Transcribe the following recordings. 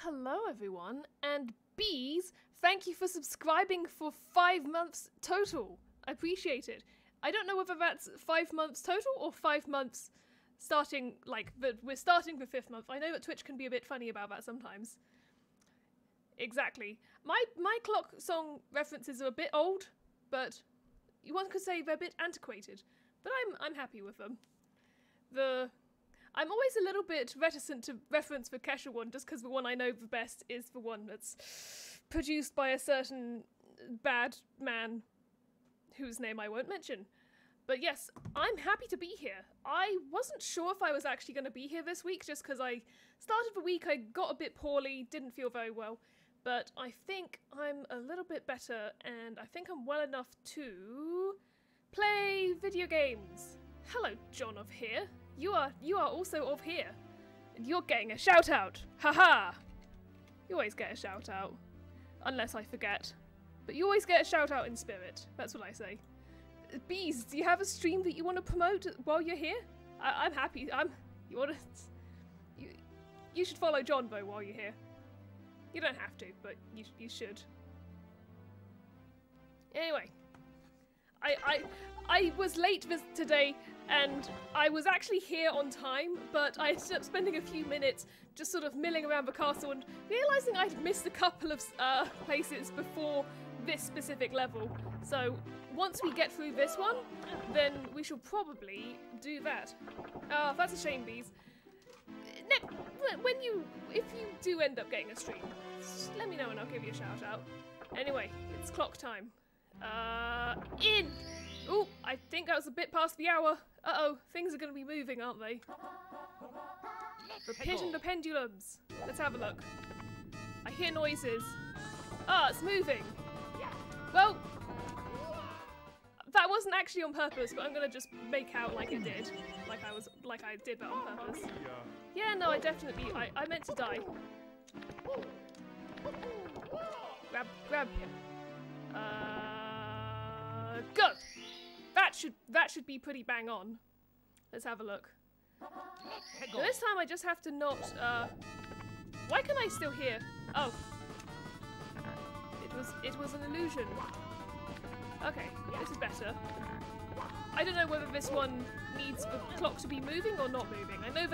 Hello everyone, and bees, thank you for subscribing for 5 months total. I appreciate it. I don't know whether that's 5 months total or 5 months starting, we're starting the 5th month. I know that Twitch can be a bit funny about that sometimes. Exactly. My clock song references are a bit old, but one could say they're a bit antiquated, but I'm happy with them. I'm always a little bit reticent to reference the Kesha one, just because the one I know the best is the one that's produced by a certain bad man whose name I won't mention. But yes, I'm happy to be here. I wasn't sure if I was actually going to be here this week, just because I started the week, I got a bit poorly, didn't feel very well, but I think I'm a little bit better, and I think I'm well enough to play video games. Hello, John of here. You are also of here, and you're getting a shout out. Haha! You always get a shout out, unless I forget. But you always get a shout out in spirit. That's what I say. Bees, do you have a stream that you want to promote while you're here? I'm happy. You should follow John though while you're here. You don't have to, but you should. Anyway, I was late today, and I was actually here on time, but I ended up spending a few minutes just sort of milling around the castle and realising I'd missed a couple of places before this specific level. So once we get through this one, then we shall probably do that. That's a shame, Bees. If you do end up getting a stream, just let me know and I'll give you a shout out. Anyway, it's clock time. In! Ooh, I think that was a bit past the hour. Uh-oh, things are going to be moving, aren't they? The pit and the pendulums. Let's have a look. I hear noises. Ah, it's moving. Well, that wasn't actually on purpose, but I'm going to just make out like it did. Like I did that on purpose. Yeah, no, I meant to die. Grab him. Go! That should be pretty bang on. Let's have a look. Now this time I just have to not, why can I still hear? Oh. It was an illusion. Okay, this is better. I don't know whether this one needs the clock to be moving or not moving. I know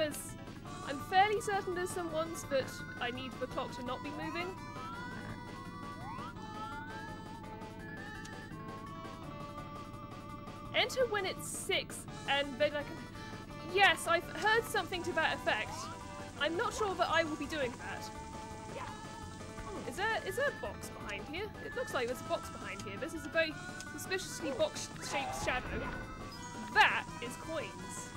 I'm fairly certain there's some ones that I need the clock to not be moving. Enter when it's 6, and then I can... Yes, I've heard something to that effect. I'm not sure that I will be doing that. Is there a box behind here? It looks like there's a box behind here. This is a very suspiciously box-shaped shadow. That is coins.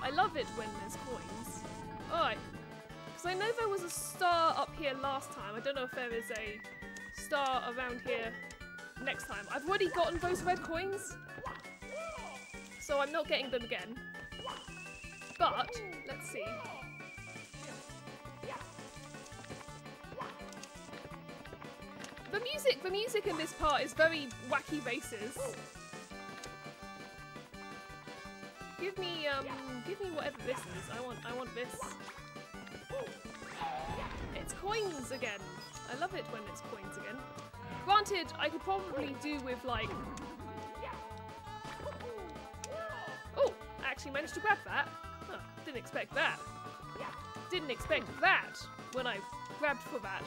I love it when there's coins. Alright. Because I know there was a star up here last time. I don't know if there is a star around here next time. I've already gotten those red coins, so I'm not getting them again. But, let's see. The music in this part is very wacky races. Give me whatever this is. I want this. It's coins again. I love it when it's coins again. Granted, I could probably do with like... Oh, I actually managed to grab that. Huh, didn't expect that. Didn't expect that when I grabbed for that.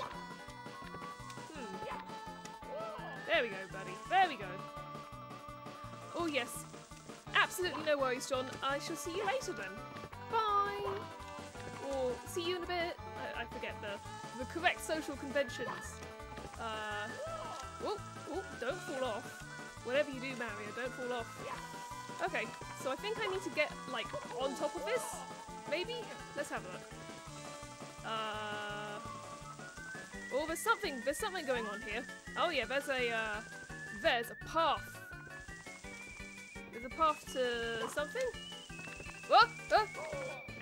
There we go, buddy. There we go. Oh, yes. Absolutely no worries, John. I shall see you later then. Bye. Or see you in a bit. I forget the correct social conventions. Oh, don't fall off. Whatever you do, Mario, don't fall off. Okay, so I think I need to get, like, on top of this? Maybe? Let's have a look. Oh, there's something going on here. Oh yeah, there's a path. There's a path to something? Oh, oh!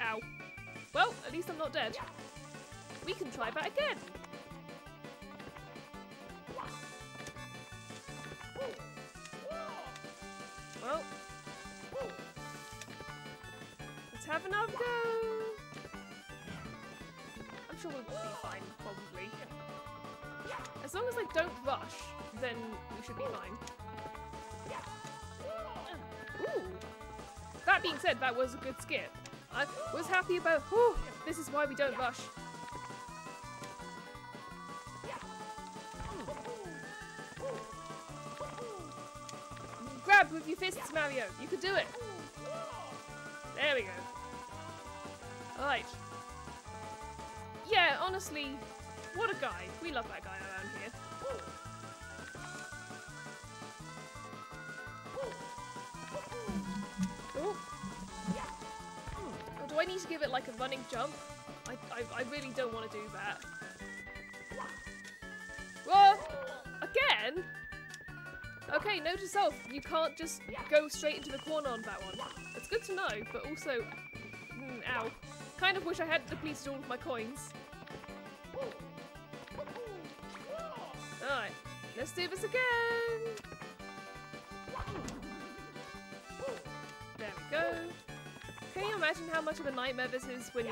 Ow. Well, at least I'm not dead. We can try that again. Well, let's have another go. I'm sure we'll be fine, probably. As long as I don't rush, then we should be fine. Ooh. That being said, that was a good skip. I was happy about... Whew, this is why we don't rush. Grab with your fists, Mario. You can do it. There we go. Alright. Yeah, honestly, what a guy. We love that guy around here. Ooh. Or do I need to give it like a running jump? I really don't want to do that. Whoa! Again? Okay, note to self, you can't just go straight into the corner on that one. It's good to know, but also... ow. Kind of wish I had depleted all of my coins. Alright, let's do this again! There we go. Can you imagine how much of a nightmare this is when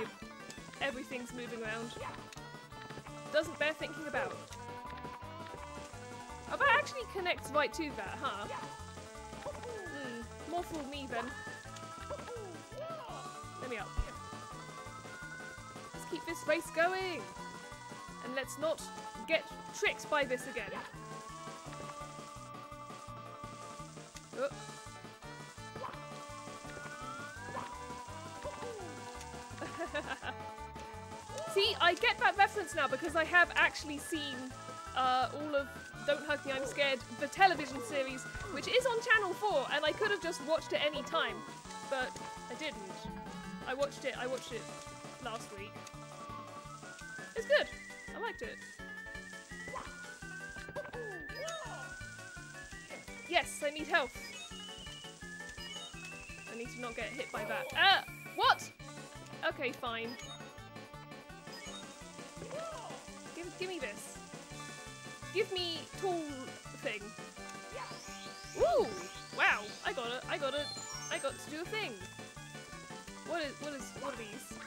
everything's moving around? Doesn't bear thinking about. Oh, that actually connects right to that, huh? More fool me then. Let me up. Let's keep this race going. And let's not get tricked by this again. Oh. See, I get that reference now because I have actually seen all of Don't Hug Me, I'm Scared, the television series, which is on Channel 4, and I could have just watched it any time, but I didn't. I watched it last week. It's good. I liked it. Yes, I need health. I need to not get hit by that. What? Okay, fine. Give me this. Give me tool thing. Ooh! Wow! I got to do a thing. What are these?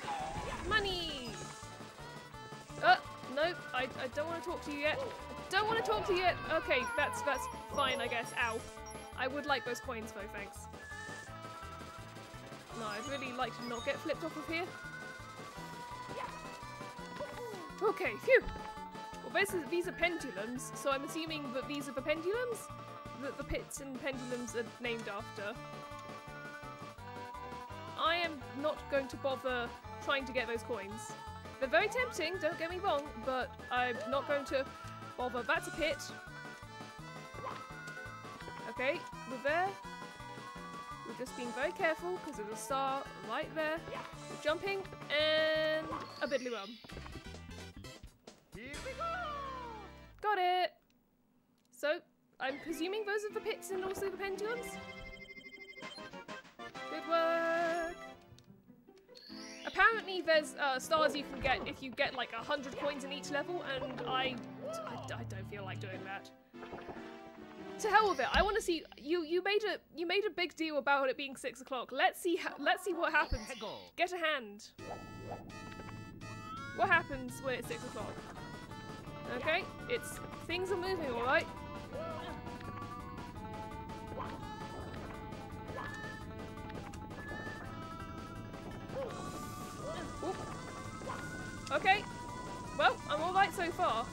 Money! Nope, I don't want to talk to you yet. Don't want to talk to you yet. Okay, that's fine, I guess. Ow. I would like those coins though, thanks. No, I'd really like to not get flipped off of here. Okay, phew! Well, these are pendulums, so I'm assuming that these are the pendulums that the pits and pendulums are named after. I am not going to bother trying to get those coins. They're very tempting, don't get me wrong, but I'm not going to bother. That's a pit. Okay, we're there. We're just being very careful because there's a star right there. We're jumping and a biddly rum. Here we go! Got it! So, I'm presuming those are the pits and also the pendulums? Good work! Apparently there's stars you can get if you get like 100 coins in each level, and I don't feel like doing that. To hell with it. I want to see you made a big deal about it being 6 o'clock. Let's see what happens. Get a hand. What happens when it's 6 o'clock? Okay, things are moving, all right. Oop. Okay, well, I'm all right so far.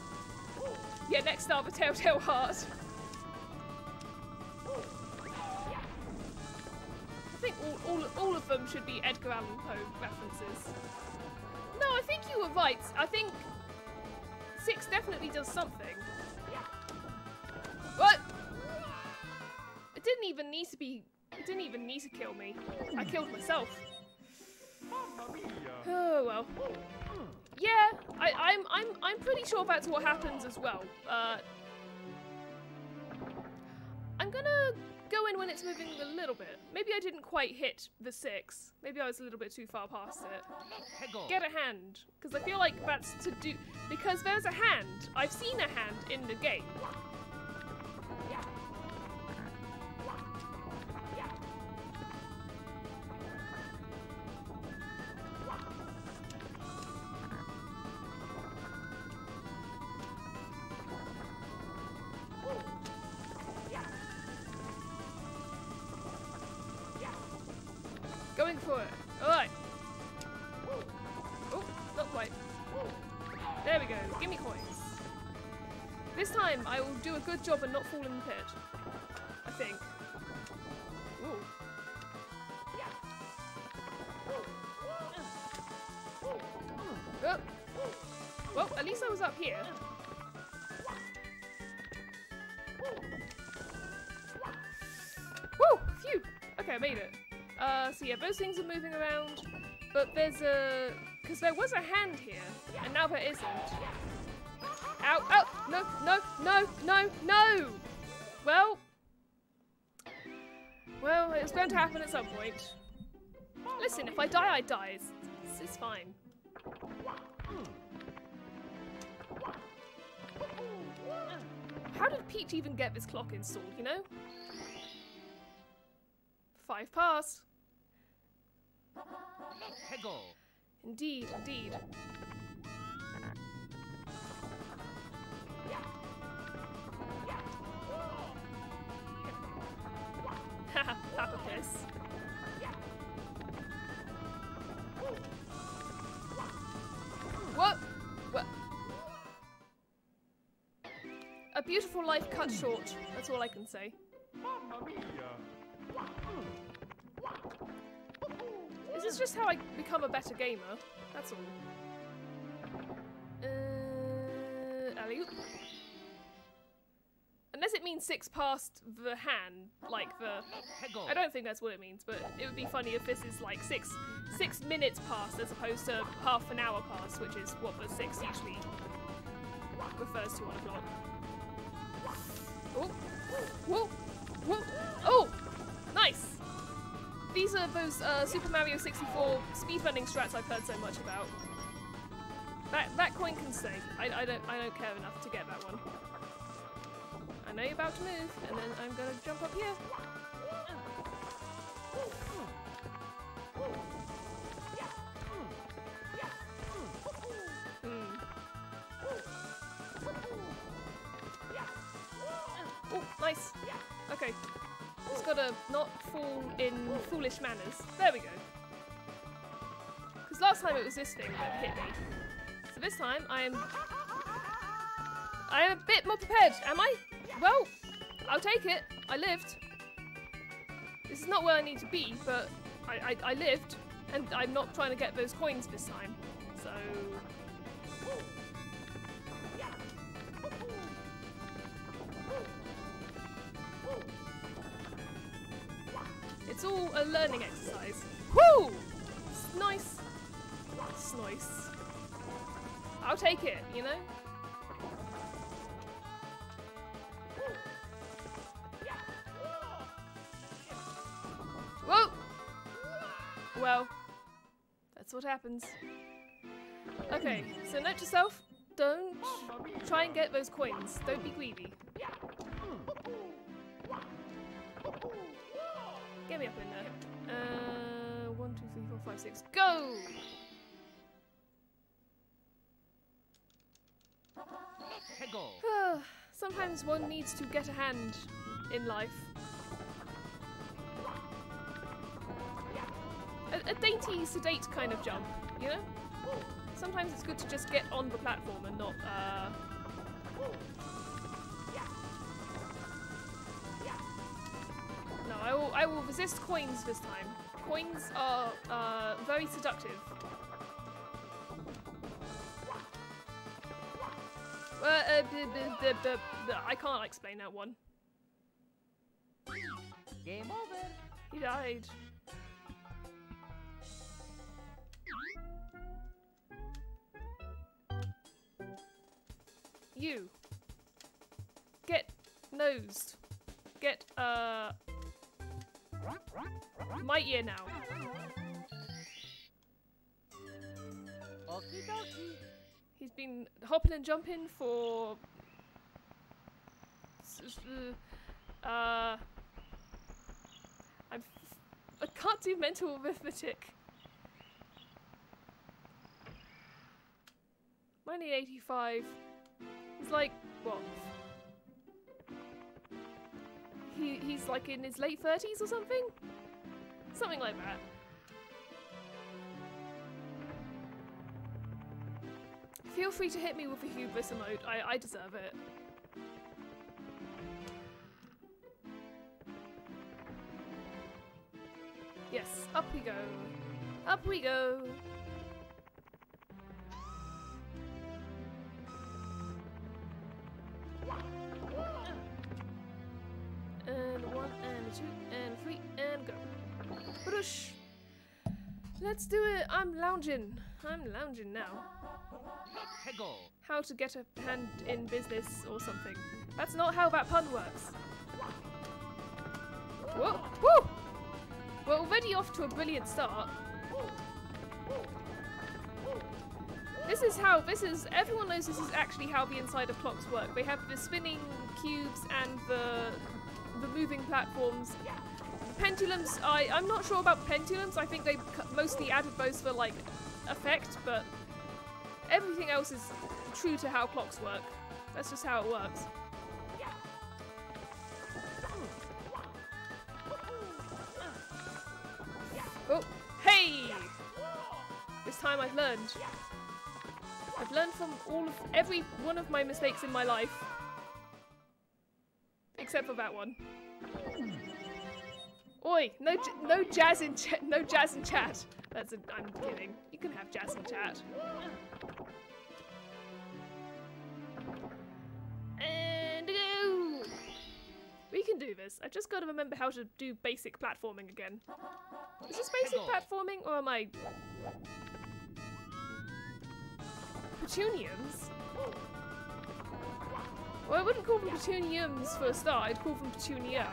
Yeah, next up, a Telltale Heart. I think all of them should be Edgar Allan Poe references. No, I think you were right. I think 6 definitely does something. What? It didn't even need to kill me. I killed myself. Oh well. Yeah, I'm pretty sure that's what happens as well. I'm gonna go in when it's moving a little bit. Maybe I didn't quite hit the 6. Maybe I was a little bit too far past it. Get a hand, because I feel like that's to do, because there's a hand. I've seen a hand in the game. Going for it. Alright. Oh, not quite. There we go. Give me coins. This time I will do a good job and not fall in the pit. I think. Ooh. Oh. Well, at least I was up here. Woo! Phew! Okay, I made it. So yeah, those things are moving around, but there's because there was a hand here, and now there isn't. Ow, ow, no, no, no, no, no! Well, it was going to happen at some point. Listen, if I die, I die. It's fine. How did Peach even get this clock installed, you know? 5 pass. Indeed, indeed. Papa Piss. What? What? A beautiful life cut short. That's all I can say. Mamma mia! This is just how I become a better gamer. That's all. Alley-oop. Unless it means 6 past the hand, like the... I don't think that's what it means, but it would be funny if this is like 6 minutes past as opposed to half an hour past, which is what the 6 usually refers to on a clock. Oh! Whoa! Whoa! Oh! Nice! These are those Super Mario 64 speedrunning strats I've heard so much about. That coin can stay. I don't care enough to get that one. I know you're about to move, and then I'm gonna jump up here. Oh, nice. Okay. Just gotta not fall in foolish manners. There we go. Because last time it was this thing that hit me. So this time I am a bit more prepared, am I? Well, I'll take it. I lived. This is not where I need to be, but I lived, and I'm not trying to get those coins this time. So it's all a learning exercise. Woo! It's nice. It's nice. I'll take it, you know? Whoa! Well, that's what happens. Okay, so note to self, don't try and get those coins. Don't be greedy. Get me up in there. 1, 2, 3, 4, 5, 6. Go! Sometimes one needs to get a hand in life. A dainty, sedate kind of jump, you know? Sometimes it's good to just get on the platform and not, No, I will resist coins this time. Coins are very seductive. I can't explain that one. Game over. He died. You. Get nosed. Get, mightier now. Okie dokie. He's been hopping and jumping for... I can't do mental arithmetic. 1985. He's like, what? He's like in his late 30s or something? Something like that. Feel free to hit me with a hubris emote. I deserve it. Yes, up we go. Up we go. And 1 and 2 and 3 and go. Whoosh. Let's do it. I'm lounging. I'm lounging now. How to get a hand in business or something. That's not how that pun works. Whoa! Woo! We're already off to a brilliant start. Everyone knows this is actually how the inside of clocks work. They have the spinning cubes and the moving platforms. Pendulums, I'm not sure about pendulums. I think they mostly added those for like effect, but everything else is true to how clocks work. That's just how it works. time I've learned. I've learned from every one of my mistakes in my life. Except for that one. Oi, no jazz in chat. I'm kidding. You can have jazz in chat. And go. We can do this. I've just got to remember how to do basic platforming again. Is this basic platforming, or am I... Petuniums? Well, I wouldn't call them petuniums for a start, I'd call them petunia.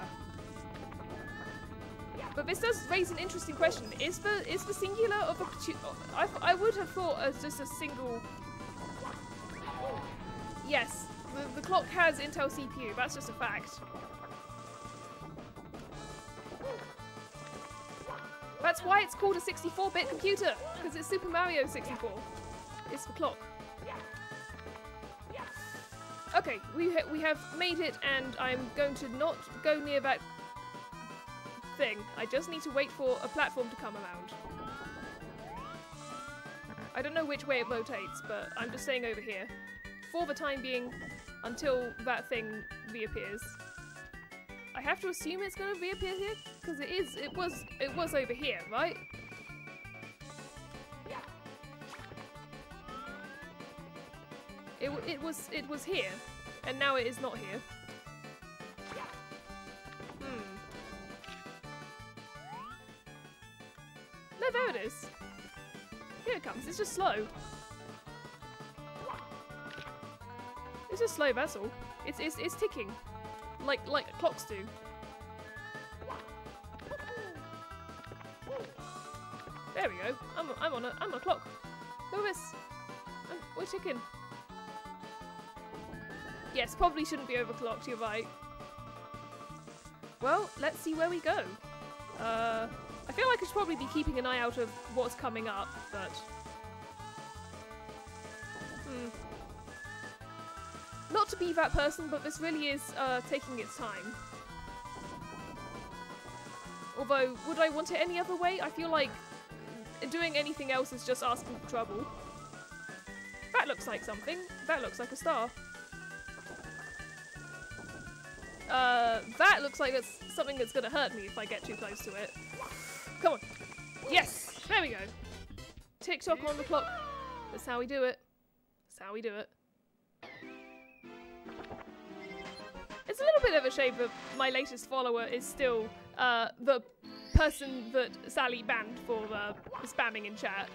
But this does raise an interesting question. Is the singular of a I would have thought as just a single... Yes, the clock has Intel CPU, that's just a fact. That's why it's called a 64-bit computer, because it's Super Mario 64. It's the clock. Okay, we have made it, and I'm going to not go near that thing. I just need to wait for a platform to come around. I don't know which way it rotates, but I'm just staying over here. For the time being, until that thing reappears. I have to assume it's going to reappear here? Because it was over here, right? It was here, and now it is not here. No, there it is. Here it comes. It's just slow. It's just slow, that's all. It's ticking, like clocks do. There we go. I'm on a clock. Look at this. We're ticking. Yes, probably shouldn't be overclocked. You're right. Well, let's see where we go. I feel like I should probably be keeping an eye out of what's coming up, but... Not to be that person, but this really is taking its time. Although, would I want it any other way? I feel like doing anything else is just asking for trouble. That looks like something. That looks like a star. That looks like it's something that's gonna hurt me if I get too close to it. Come on. Yes! There we go. Tick-tock on the clock. That's how we do it. That's how we do it. It's a little bit of a shame that my latest follower is still the person that Sally banned for spamming in chat.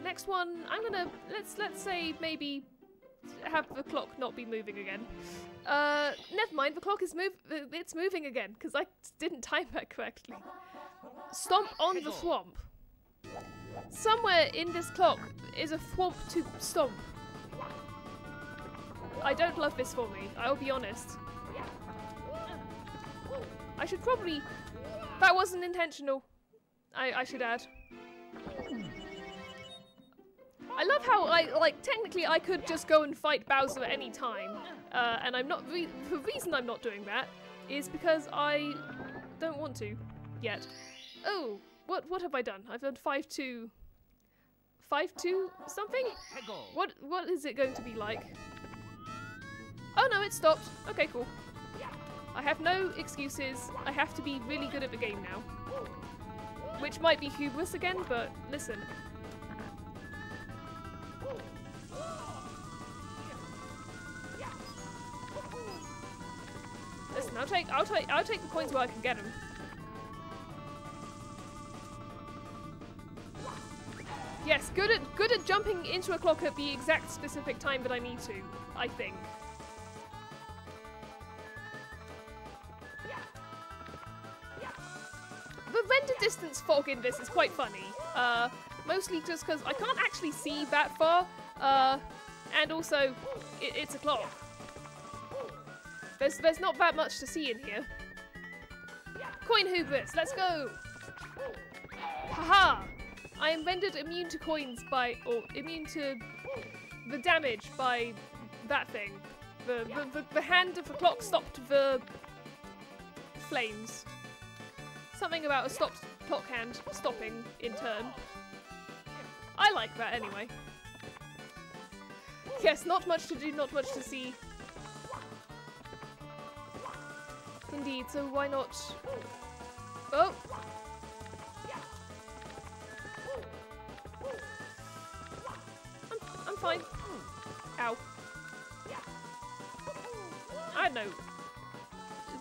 Next one, I'm gonna let's say maybe have the clock not be moving again. Never mind, the clock is it's moving again because I didn't time that correctly. Stomp on the thwomp. Somewhere in this clock is a thwomp to stomp. I don't love this for me, I'll be honest. I should probably... That wasn't intentional, I should add. I love how, technically I could just go and fight Bowser at any time. And I'm not... The reason I'm not doing that is because I don't want to yet. Oh, what have I done? I've done 5-2... 5-2 something? What is it going to be like? Oh no, it stopped. Okay, cool. I have no excuses. I have to be really good at the game now. Which might be hubris again, but listen. Listen, I'll take the coins where I can get them. Yes, good at jumping into a clock at the exact specific time that I need to, I think. The render distance fog in this is quite funny. Mostly just because I can't actually see that far, and also it's a clock. There's not that much to see in here. Coin hubris, let's go! Haha! I am rendered immune to coins or immune to the damage by that thing. The hand of the clock stopped the flames. Something about a stopped clock hand stopping in turn. I like that anyway. Yes, not much to do, not much to see. Indeed, so why not? Oh! I'm fine. Ow. I don't know.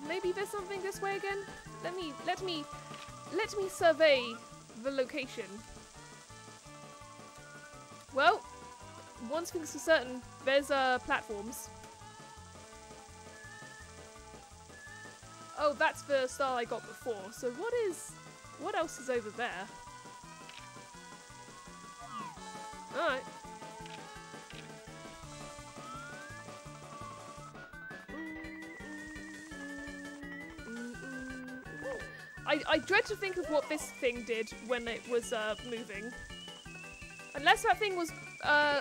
Maybe there's something this way again? Let me survey the location. Well, one thing's for certain, there's platforms. Oh, that's the star I got before. So what else is over there? Alright. I dread to think of what this thing did when it was moving. Unless that thing was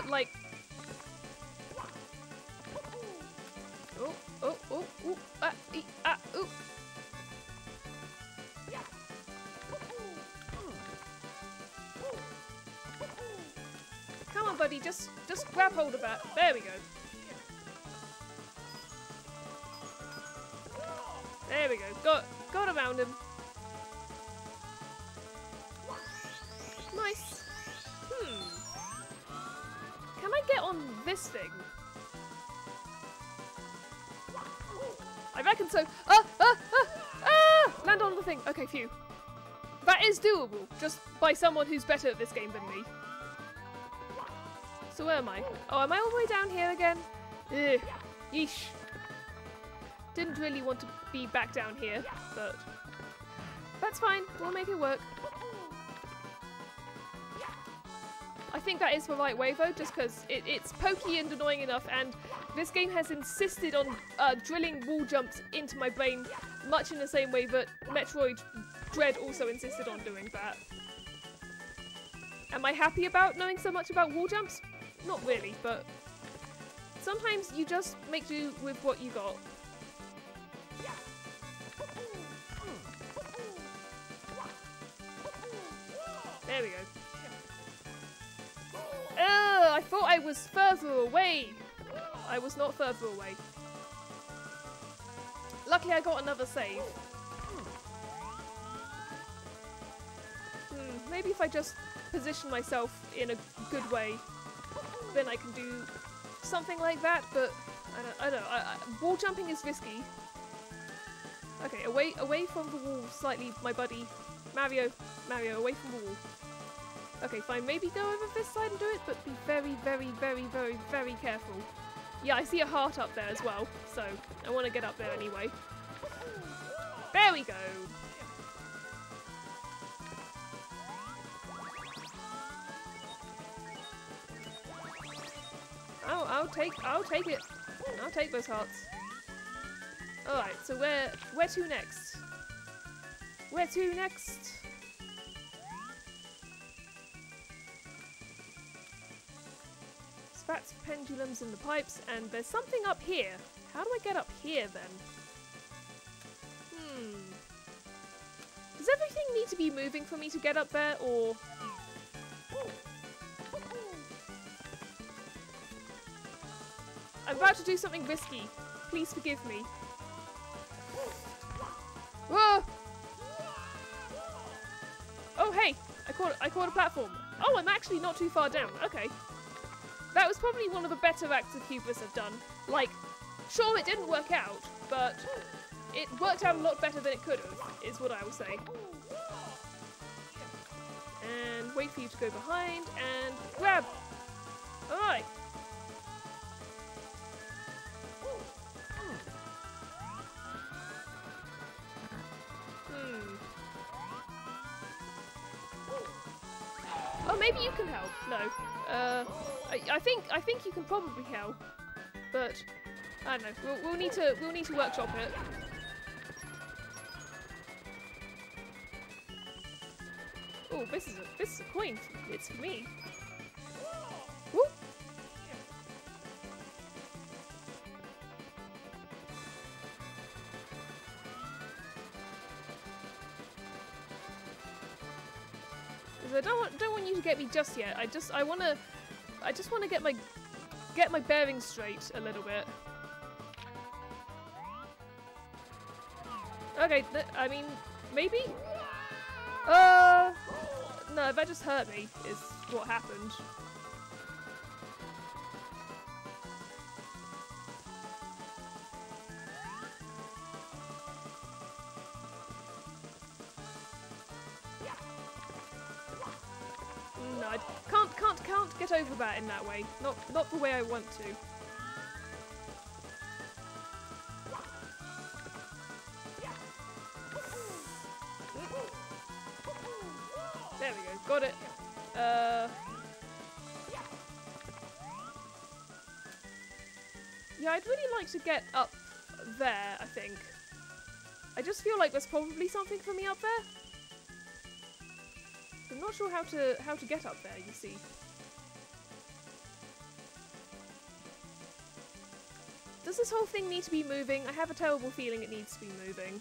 like... Ooh. Come on, buddy, just grab hold of that. There we go. There we go. Got around him. Nice. Can I get on this thing? I reckon so. Land on the thing. Okay, phew. That is doable, just by someone who's better at this game than me. So where am I? Oh, am I all the way down here again? Ugh. Yeesh. Didn't really want to be back down here, but that's fine. We'll make it work. I think that is the right way though, just because it's pokey and annoying enough, and this game has insisted on drilling wall jumps into my brain, much in the same way that Metroid Dread also insisted on doing that. Am I happy about knowing so much about wall jumps? Not really, but sometimes you just make do with what you got. There we go. I thought I was further away. I was not further away. Luckily I got another save. Maybe if I just position myself in a good way, then I can do something like that, but I don't know. Wall jumping is risky. Okay, away from the wall slightly, my buddy. Mario, away from the wall. Okay, fine, maybe go over this side and do it, but be very, very, very, very, very careful. Yeah, I see a heart up there as well, so I want to get up there anyway. There we go! I'll take it. I'll take those hearts. Alright, so where to next? Where to next? Spats, pendulums in the pipes, and there's something up here. How do I get up here then? Does everything need to be moving for me to get up there, or... I'm about to do something risky. Please forgive me. Whoa! Oh hey! I caught a platform. Oh, I'm actually not too far down. Okay. That was probably one of the better acts of hubris I've done. Like, sure it didn't work out, but it worked out a lot better than it could have, is what I will say. And wait for you to go behind, and grab! Alright. Oh, maybe you can help. No. I think you can probably help, but I don't know. We'll need to workshop it. Oh, this is a coin. It's for me. Woo! Because I don't want you to get me just yet. I just want to get my bearings straight a little bit. Okay, I mean, maybe? No, that just hurt me, is what happened. No, I can't get over that in that way. Not the way I want to. There we go, got it. Yeah, I'd really like to get up there, I think. I just feel like there's probably something for me up there. I'm not sure how to get up there, you see. Does this whole thing need to be moving? I have a terrible feeling it needs to be moving.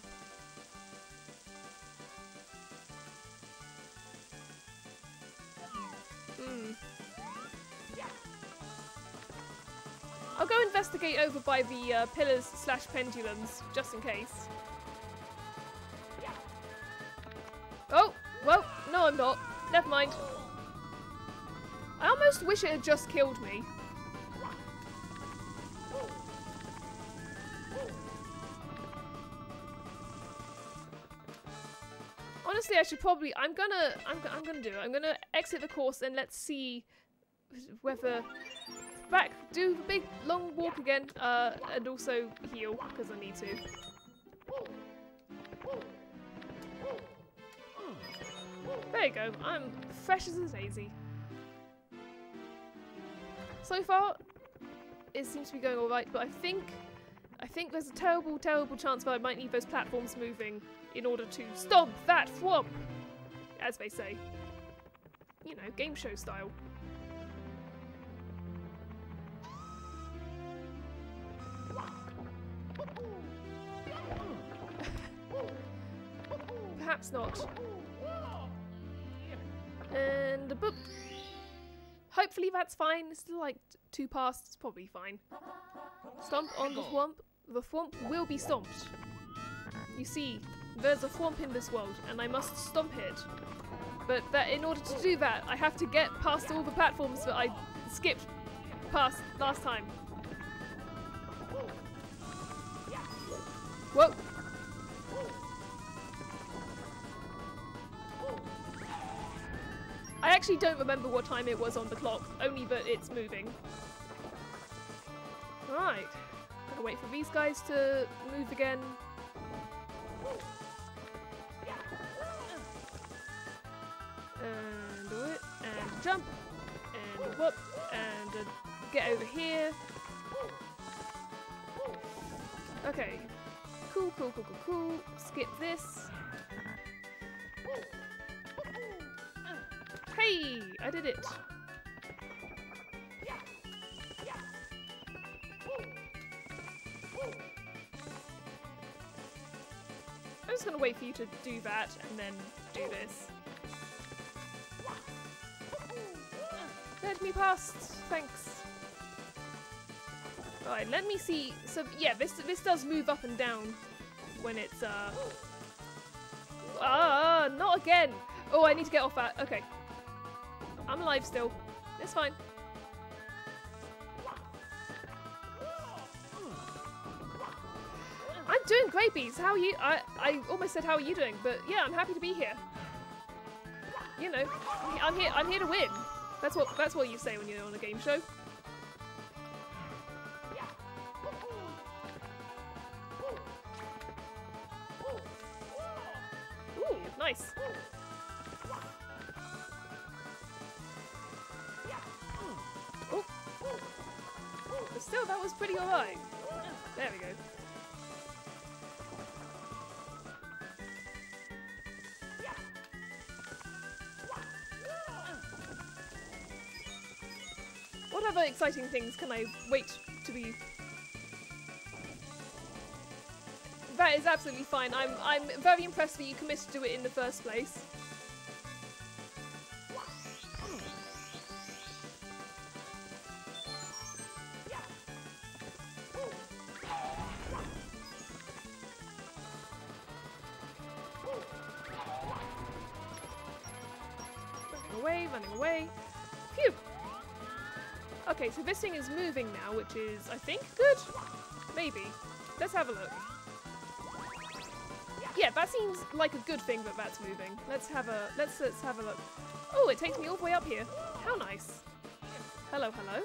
I'll go investigate over by the pillars / pendulums, just in case. Oh! Well, no I'm not. Never mind. I almost wish it had just killed me. Honestly, I should probably. I'm gonna do it. I'm gonna exit the course and let's see whether do the big long walk again, and also heal because I need to. There you go. I'm fresh as a daisy. So far, it seems to be going all right, but I think there's a terrible, terrible chance that I might need those platforms moving in order to stomp that thwomp, as they say. You know, game show style. Perhaps not. And a boop. Hopefully that's fine. It's still like 2 past. It's probably fine. Stomp on the thwomp. The thwomp will be stomped. You see, there's a thwomp in this world, and I must stomp it. But that in order to do that, I have to get past all the platforms that I skipped past last time. Whoa! I actually don't remember what time it was on the clock, only that it's moving. Right. Gotta wait for these guys to move again. And do it, and jump, and whoop, and get over here. Okay. Cool, cool, cool, cool, cool. Skip this. Hey! I did it! I'm just gonna wait for you to do that and then do this. Let me past! Thanks! Alright, let me see. So, yeah, this does move up and down when it's, not again! Oh, I need to get off that. Okay. I'm alive still. It's fine. I'm doing great, Bees. How are you? I almost said how are you doing, but yeah, I'm happy to be here. You know, I'm here to win. That's what you say when you're on a game show. Ooh, nice. But still, that was pretty alright. There we go. What other exciting things can I wait to be? That is absolutely fine. I'm very impressed that you committed to it in the first place. running away. Phew! Okay, so this thing is moving now, which is, I think, good? Maybe. Let's have a look. Yeah, that seems like a good thing that that's moving. Let's have a look. Oh, it takes me all the way up here. How nice. Hello, hello.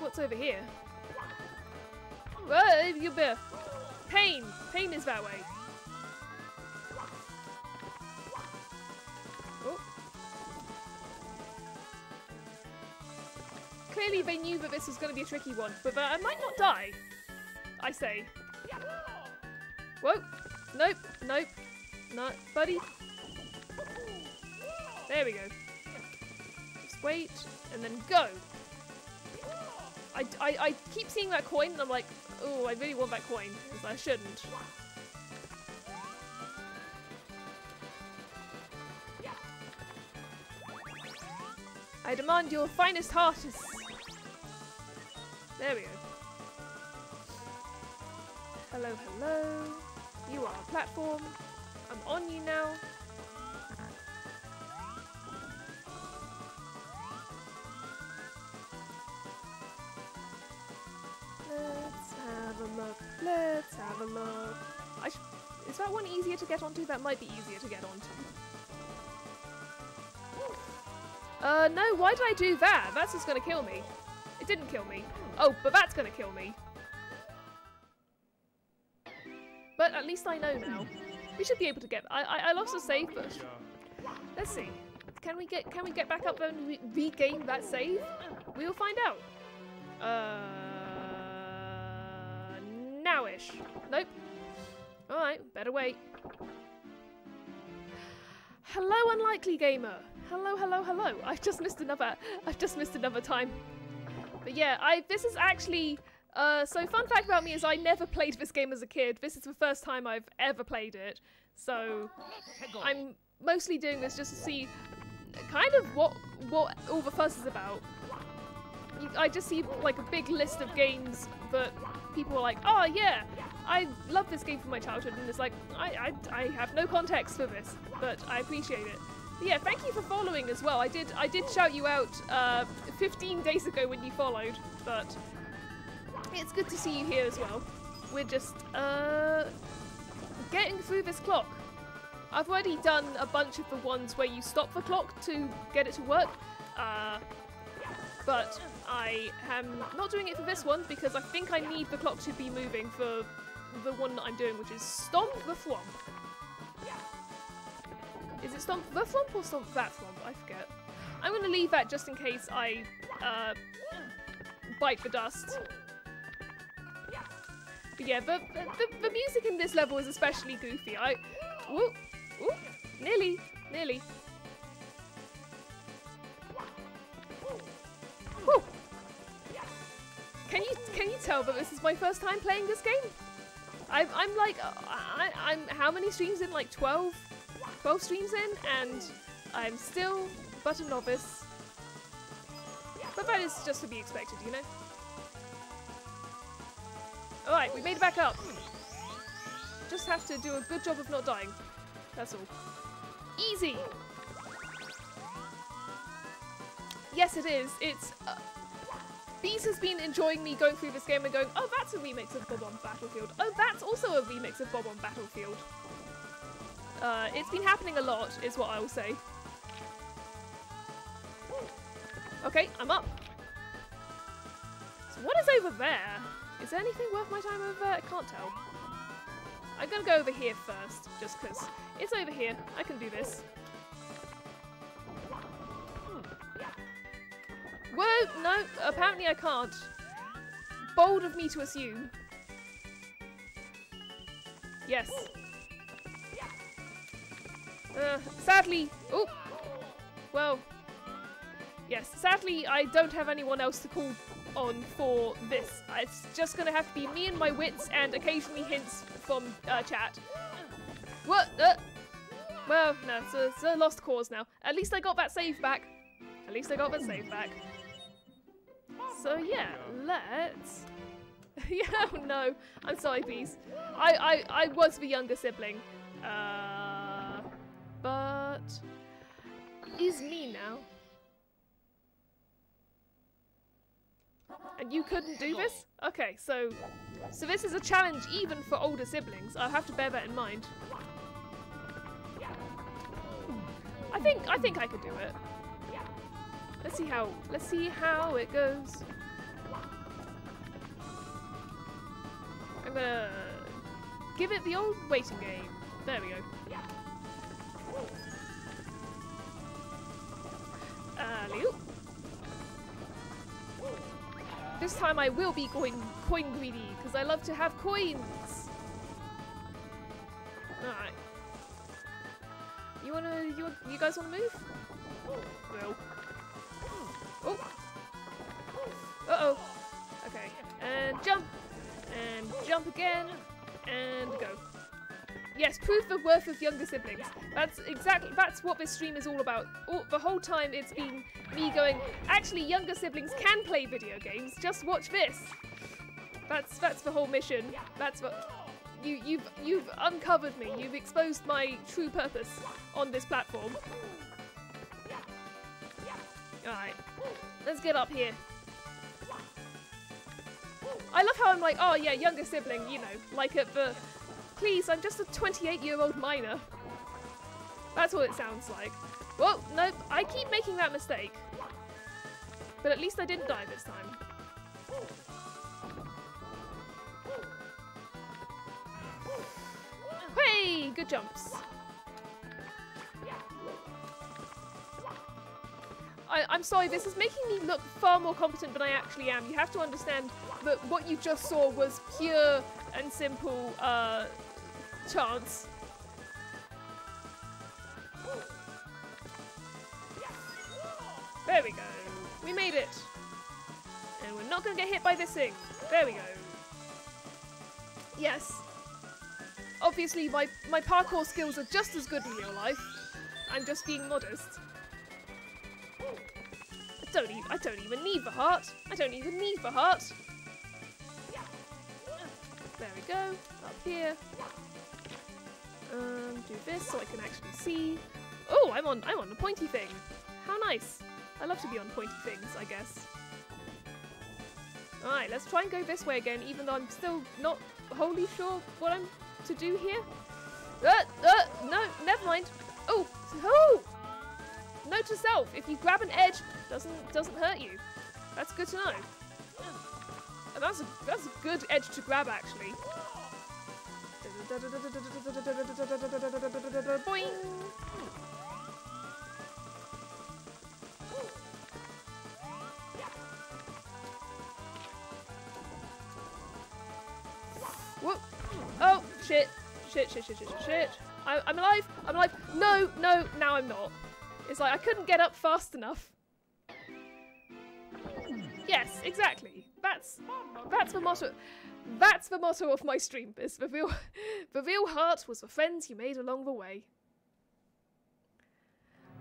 What's over here? Whoa, you bear. Pain! Pain is that way. Oh. Clearly they knew that this was going to be a tricky one, but I might not die. I say. Whoa! Nope, nope. No, buddy. There we go. Just wait, and then go. I keep seeing that coin, and I'm like, oh, I really want that coin, because I shouldn't. I demand your finest hearts. There we go. Hello, hello. You are a platform. I'm on you now. Let's have a look. Let's have a look. Is that one easier to get onto? That might be easier to get onto. No, why did I do that? That's just gonna kill me. It didn't kill me. Oh, but that's gonna kill me. But at least I know now. We should be able to get. I lost a save, but let's see. Can we get back up and regain that save? We'll find out. Nowish. Nope. All right, better wait. Hello, unlikely gamer. Hello, hello, hello. I've just missed another time. But yeah, this is actually. So fun fact about me is I never played this game as a kid. This is the first time I've ever played it. So I'm mostly doing this just to see kind of what all the fuss is about. I just see like a big list of games that people are like, oh yeah, I love this game from my childhood, and it's like, I have no context for this, but I appreciate it. But yeah, thank you for following as well. I did shout you out 15 days ago when you followed, but it's good to see you here as well. We're just getting through this clock. I've already done a bunch of the ones where you stop the clock to get it to work, but I am not doing it for this one because I think I need the clock to be moving for the one that I'm doing, which is Stomp the Thwomp. Is it Stomp the Thwomp or Stomp that Thwomp? I forget. I'm going to leave that just in case I bite the dust. But yeah, the music in this level is especially goofy. Ooh, nearly. Woo. Can you tell that this is my first time playing this game? I'm like, I'm how many streams in? Like 12 streams in, and I'm still but a novice. But that is just to be expected, you know? Alright, we made it back up. Just have to do a good job of not dying. That's all. Easy! Yes, it is. It's... Bees has been enjoying me going through this game and going, oh, that's a remix of Bob on Battlefield. Oh, that's also a remix of Bob on Battlefield. It's been happening a lot, is what I will say. Okay, I'm up. So what is over there? Is there anything worth my time over there? I can't tell. I'm gonna go over here first, just because it's over here. I can do this. Whoa, no, apparently I can't. Bold of me to assume. Yes. Sadly, oh, well, yes, sadly I don't have anyone else to call on for this. It's just gonna have to be me and my wits and occasionally hints from chat. What? Well, no, it's a lost cause now. At least I got that save back. So yeah, let's... yeah, oh no, I'm sorry, Bees. I was the younger sibling, But is me now. And you couldn't do this? Okay, so this is a challenge even for older siblings. I'll have to bear that in mind. I think I could do it. Let's see how it goes. I'm gonna give it the old waiting game. There we go. Alley-oop. This time I will be going coin greedy because I love to have coins. Alright. You guys wanna move? No. Oh. Uh-oh. Okay. And jump. And jump again. And go. Yes, prove the worth of younger siblings. That's what this stream is all about. The whole time it's been me going, actually younger siblings can play video games, just watch this. That's the whole mission. That's what you've uncovered me. You've exposed my true purpose on this platform. Alright. Let's get up here. I love how I'm like, oh yeah, younger sibling, you know, like at the please, I'm just a 28-year-old minor. That's what it sounds like. Whoa, nope, I keep making that mistake. But at least I didn't die this time. Hey, good jumps. I'm sorry, this is making me look far more competent than I actually am. You have to understand that what you just saw was pure and simple chance. There we go. We made it. And we're not going to get hit by this thing. There we go. Yes. Obviously, my parkour skills are just as good in real life. I'm just being modest. I don't even need the heart. I don't even need the heart. There we go. Up here. Do this so I can actually see. Oh, I'm on the pointy thing. How nice. I love to be on pointy things, I guess. Alright, let's try and go this way again, even though I'm still not wholly sure what I'm to do here. No, never mind. Oh! Note to self, if you grab an edge, doesn't hurt you. That's good to know. And that's a good edge to grab, actually. Boing! Whoop! Oh, shit. Shit. I'm alive! I'm alive! No, now I'm not. It's like I couldn't get up fast enough. Yes, exactly. That's the motto. That's the motto of my stream. Is the real heart was the friends you made along the way.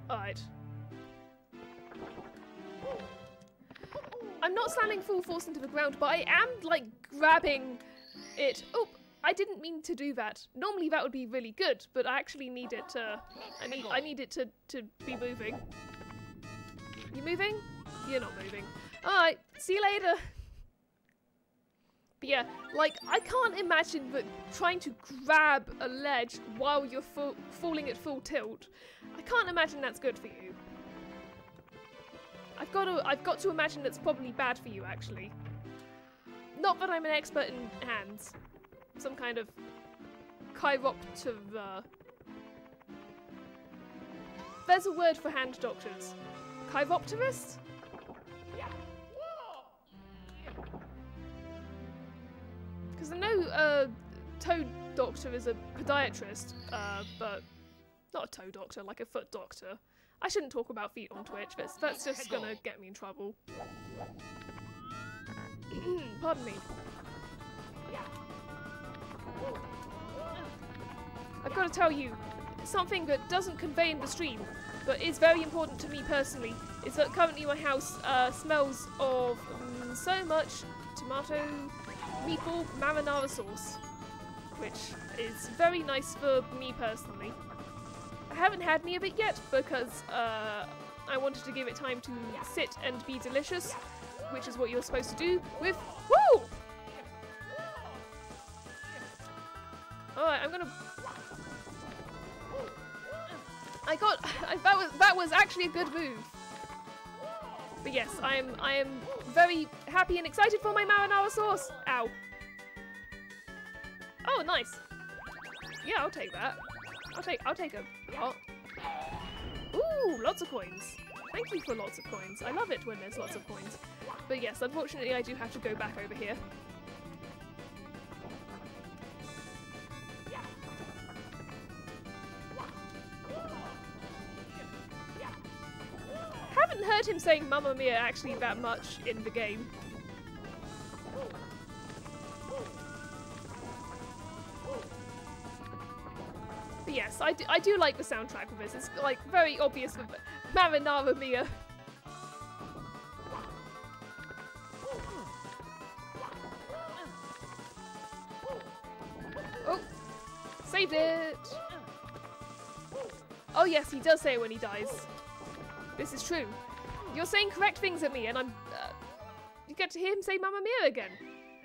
Alright. I'm not slamming full force into the ground, but I am like grabbing it. Oh, I didn't mean to do that. Normally that would be really good, but I actually need it to. I need it to be moving. You moving? You're not moving. Alright, see you later. But yeah, like, I can't imagine that trying to grab a ledge while you're falling at full tilt. I can't imagine that's good for you. I've got to imagine that's probably bad for you, actually. Not that I'm an expert in hands. Some kind of chiropter. There's a word for hand doctors. Chiropterist? Because I know toe doctor is a podiatrist, but not a toe doctor, like a foot doctor. I shouldn't talk about feet on Twitch, that's just gonna get me in trouble. Pardon me. I've got to tell you, something that doesn't convey in the stream, but is very important to me personally, is that currently my house smells of so much tomato meatball marinara sauce, which is very nice for me personally. I haven't had any of it yet because I wanted to give it time to sit and be delicious, which is what you're supposed to do with. Woo! Alright, I'm gonna. That was actually a good move. But yes, I am very happy and excited for my marinara sauce. Ow. Oh, nice. Yeah, I'll take that. I'll take a lot. Ooh, lots of coins. Thank you for lots of coins. I love it when there's lots of coins. But yes, unfortunately I do have to go back over here. Haven't heard him saying Mamma Mia actually that much in the game. But yes, I do like the soundtrack of this. It's like very obvious with Marinara Mia. Oh, saved it. Oh yes, he does say it when he dies. This is true. You're saying correct things at me, and I'm. You get to hear him say Mamma Mia again.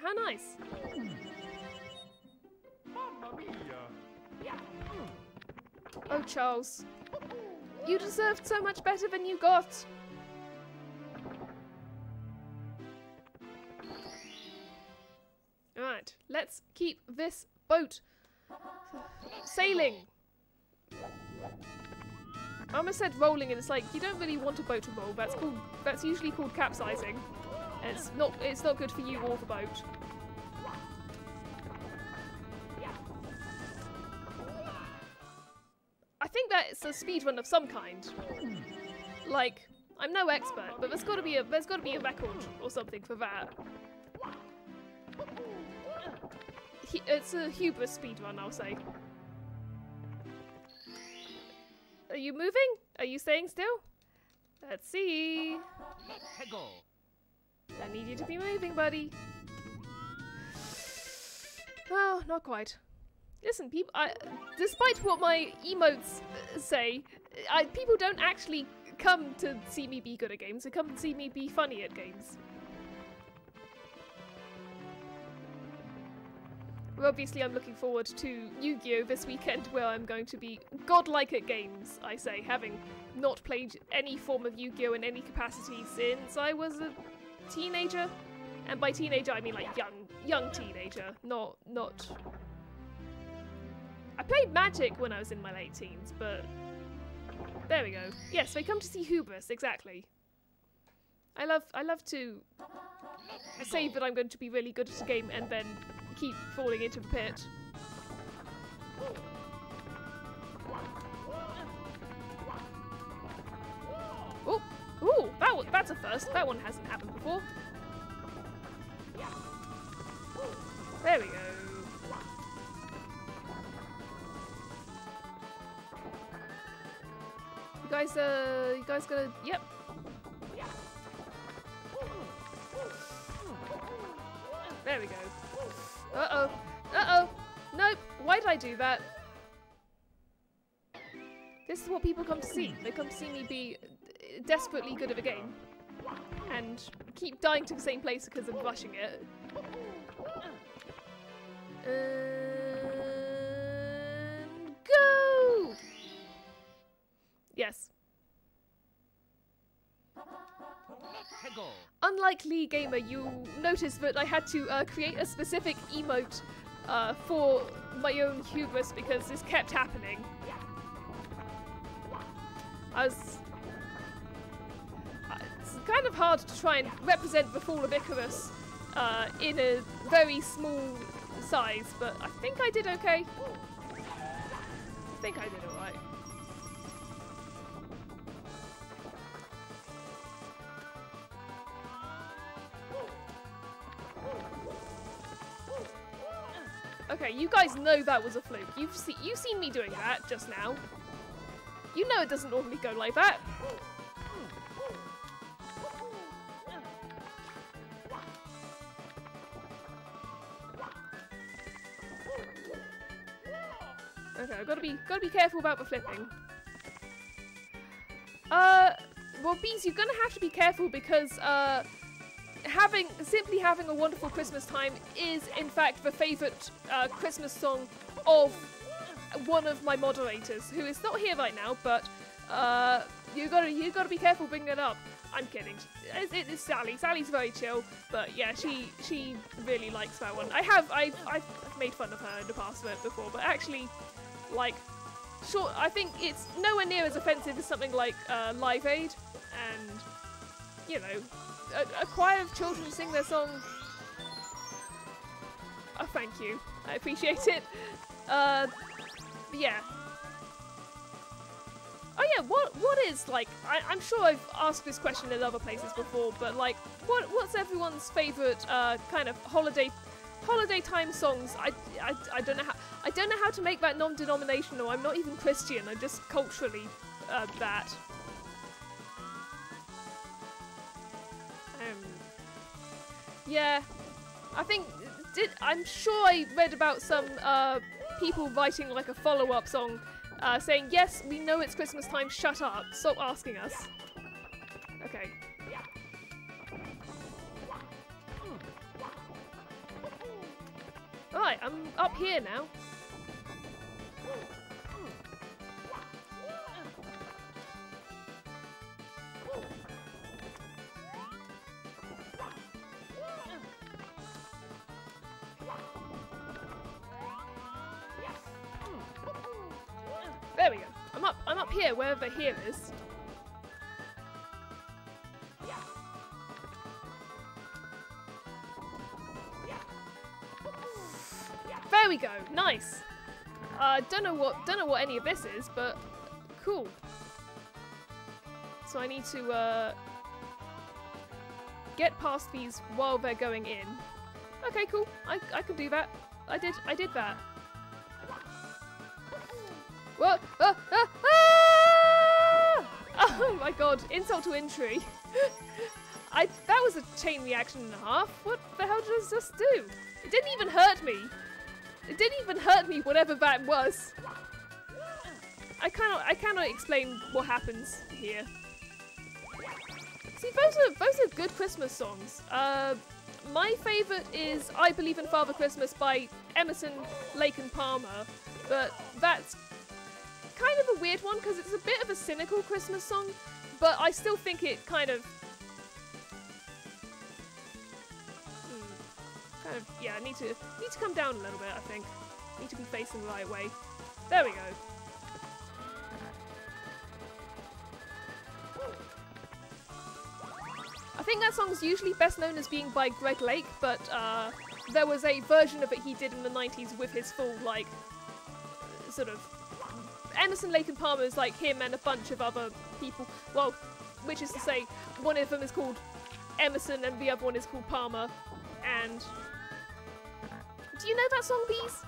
How nice. Mamma mia. Oh, Charles. You deserved so much better than you got. Alright, let's keep this boat sailing. I almost said rolling, and it's like, you don't really want a boat to roll. That's usually called capsizing. And it's not good for you or the boat. I think that it's a speedrun of some kind. Like, I'm no expert, but there's got to be a record or something for that. It's a hubris speedrun, I'll say. Are you moving? Are you staying still? Let's see. I need you to be moving, buddy. Oh, not quite. Listen, people. Despite what my emotes say, people don't actually come to see me be good at games. They come to see me be funny at games. Well, obviously, I'm looking forward to Yu-Gi-Oh! This weekend, where I'm going to be godlike at games, I say, having not played any form of Yu-Gi-Oh! In any capacity since I was a teenager. And by teenager, I mean like young teenager, not... I played Magic when I was in my late teens, but... There we go. Yes, they come to see hubris, exactly. I love to say that I'm going to be really good at a game and then keep falling into the pit. Oh, ooh, that's a first. That one hasn't happened before. There we go. You guys gonna? Yep. There we go. Uh-oh. Uh-oh. Nope. Why did I do that? This is what people come to see. They come to see me be desperately good at a game. And keep dying to the same place because I'm rushing it. And go! Yes. Unlike Lee Gamer, you'll notice that I had to create a specific emote for my own hubris because this kept happening. It's kind of hard to try and represent the fall of Icarus in a very small size, but I think I did okay. I think I did alright. Okay, you guys know that was a fluke. You've seen me doing that just now. You know it doesn't normally go like that. Okay, I've gotta be careful about the flipping. Well, Bees, you're gonna have to be careful because simply having a wonderful Christmas time is in fact the favourite Christmas song of one of my moderators, who is not here right now, but you gotta be careful bringing it up. I'm kidding. It's Sally. Sally's very chill, but yeah, she really likes that one. I've made fun of her in the past before, but actually, like, sure, I think it's nowhere near as offensive as something like Live Aid, and you know, a choir of children sing their song. Oh, thank you. I appreciate it. Yeah. Oh yeah, what is, like, I'm sure I've asked this question in other places before, but like, what's everyone's favourite kind of holiday time songs? I don't know how to make that non-denominational. I'm not even Christian. I'm just culturally that. Yeah, I think I'm sure I read about some people writing like a follow-up song. Saying, yes, we know it's Christmas time, shut up, stop asking us. Okay. Alright, I'm up here now. There we go. I'm up here, wherever here is. There we go. Nice. Don't know what any of this is, but cool. So I need to get past these while they're going in. Okay, cool. I can do that. I did that. What? Oh my god, insult to injury. That was a chain reaction and a half. What the hell does this do? It didn't even hurt me. It didn't even hurt me, whatever that was. I cannot explain what happens here. See, those are good Christmas songs. My favourite is I Believe in Father Christmas by Emerson, Lake and Palmer, but that's kind of a weird one because it's a bit of a cynical Christmas song, but I still think it kind of yeah, I need to come down a little bit, I think. Need to be facing the right way. There we go. I think that song's usually best known as being by Greg Lake, but there was a version of it he did in the 90s with his full, like, sort of Emerson, Lake and Palmer is like him and a bunch of other people. Well, which is to say, one of them is called Emerson and the other one is called Palmer. And do you know that song, Bees?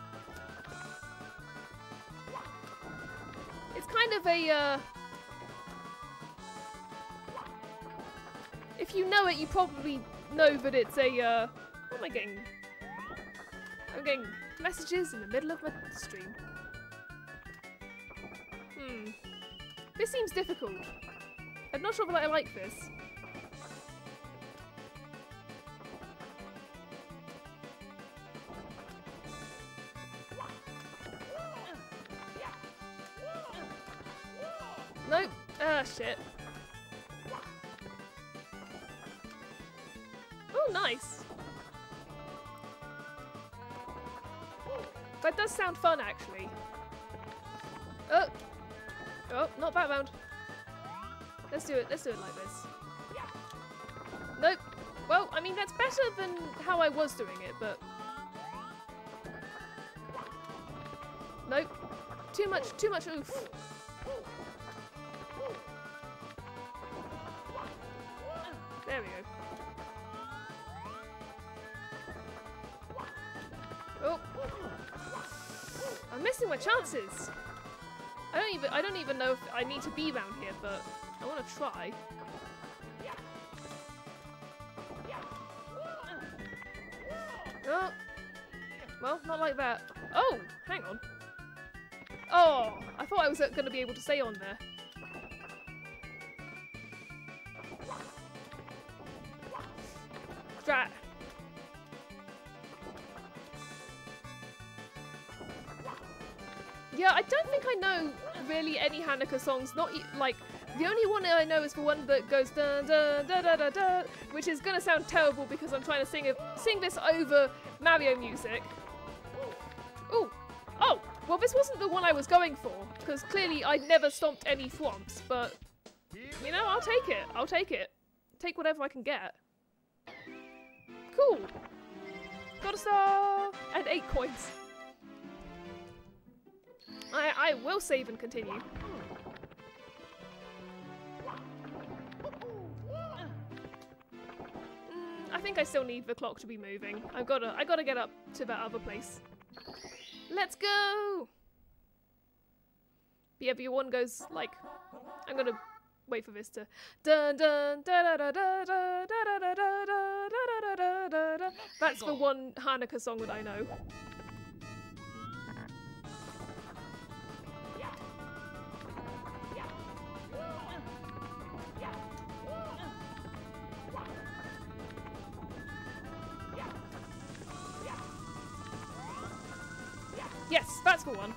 It's kind of a if you know it, you probably know that it's a what am I getting? I'm getting messages in the middle of my stream. This seems difficult. I'm not sure that I like this. Nope. Ah, shit. Oh, nice. That does sound fun, actually. Oh, not that round. Let's do it like this. Nope. Well, I mean, that's better than how I was doing it, but... Nope. Too much oof. There we go. Oh. I'm missing my chances. I don't even know if I need to be around here, but I want to try. Oh. Well, not like that. Oh, hang on. Oh, I thought I was going to be able to stay on there. Drat. Yeah, I don't think I know really any Hanukkah songs. Not like the only one I know is the one that goes dun dun da da da da, which is gonna sound terrible because I'm trying to sing this over Mario music. Ooh, oh, well this wasn't the one I was going for because clearly I never stomped any thwomps. But you know, I'll take it. I'll take it. Take whatever I can get. Cool. Got a star and 8 coins. I will save and continue. I think I still need the clock to be moving. I gotta get up to that other place. Let's go! Yeah, but your one goes like, I'm gonna wait for this to dun dun da da da da da da da da da da da da. That's the one Hanukkah song that I know. Yes, that's the one.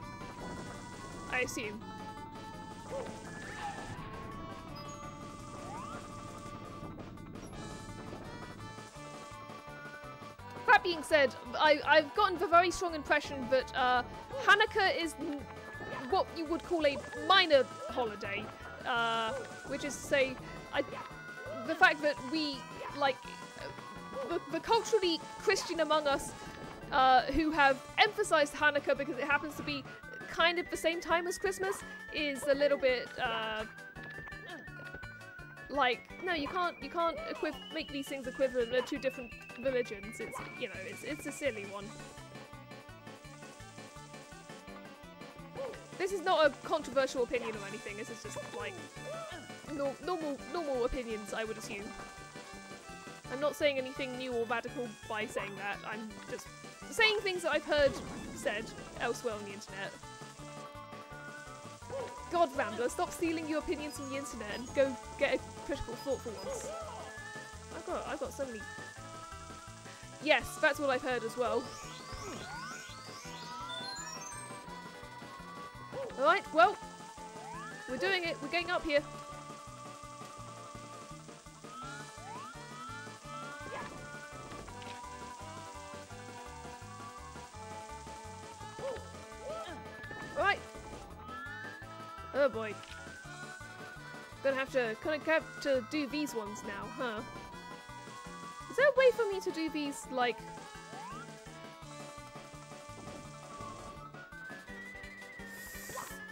I assume. That being said, I've gotten the very strong impression that Hanukkah is what you would call a minor holiday, which is to say, the fact that we, like, the culturally Christian among us who have emphasized Hanukkah because it happens to be kind of the same time as Christmas is a little bit like, no, you can't make these things equivalent. They're two different religions. It's, you know, it's a silly one. This is not a controversial opinion or anything. This is just like normal opinions, I would assume. I'm not saying anything new or radical by saying that. I'm just saying things that I've heard said elsewhere on the internet. God, Rambler, stop stealing your opinions from the internet and go get a critical thought for once. I've got so many. Yes, that's what I've heard as well. Alright, well, we're doing it. We're getting up here. Alright. Oh boy. Gonna have to do these ones now, huh? Is there a way for me to do these, like...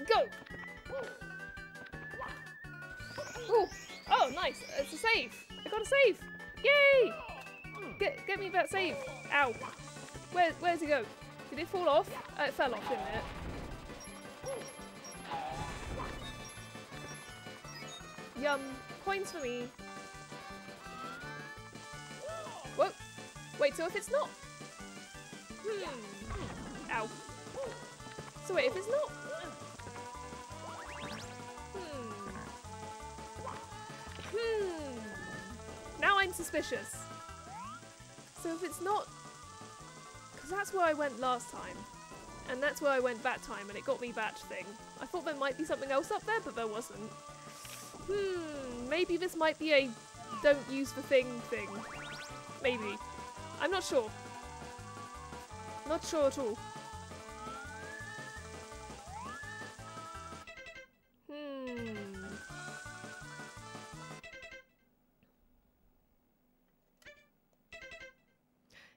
Go! Ooh. Oh, nice. It's a save. I got a save. Yay! Get me that save. Ow. Where's it go? Did it fall off? It fell off, didn't it? Yum. Coins for me. Whoa. Wait, so if it's not... Ow. So wait, if it's not... Now I'm suspicious. So if it's not... Because that's where I went last time. And that's where I went that time, and it got me that thing. I thought there might be something else up there, but there wasn't. Maybe this might be a don't use the thing. Maybe. I'm not sure. Not sure at all.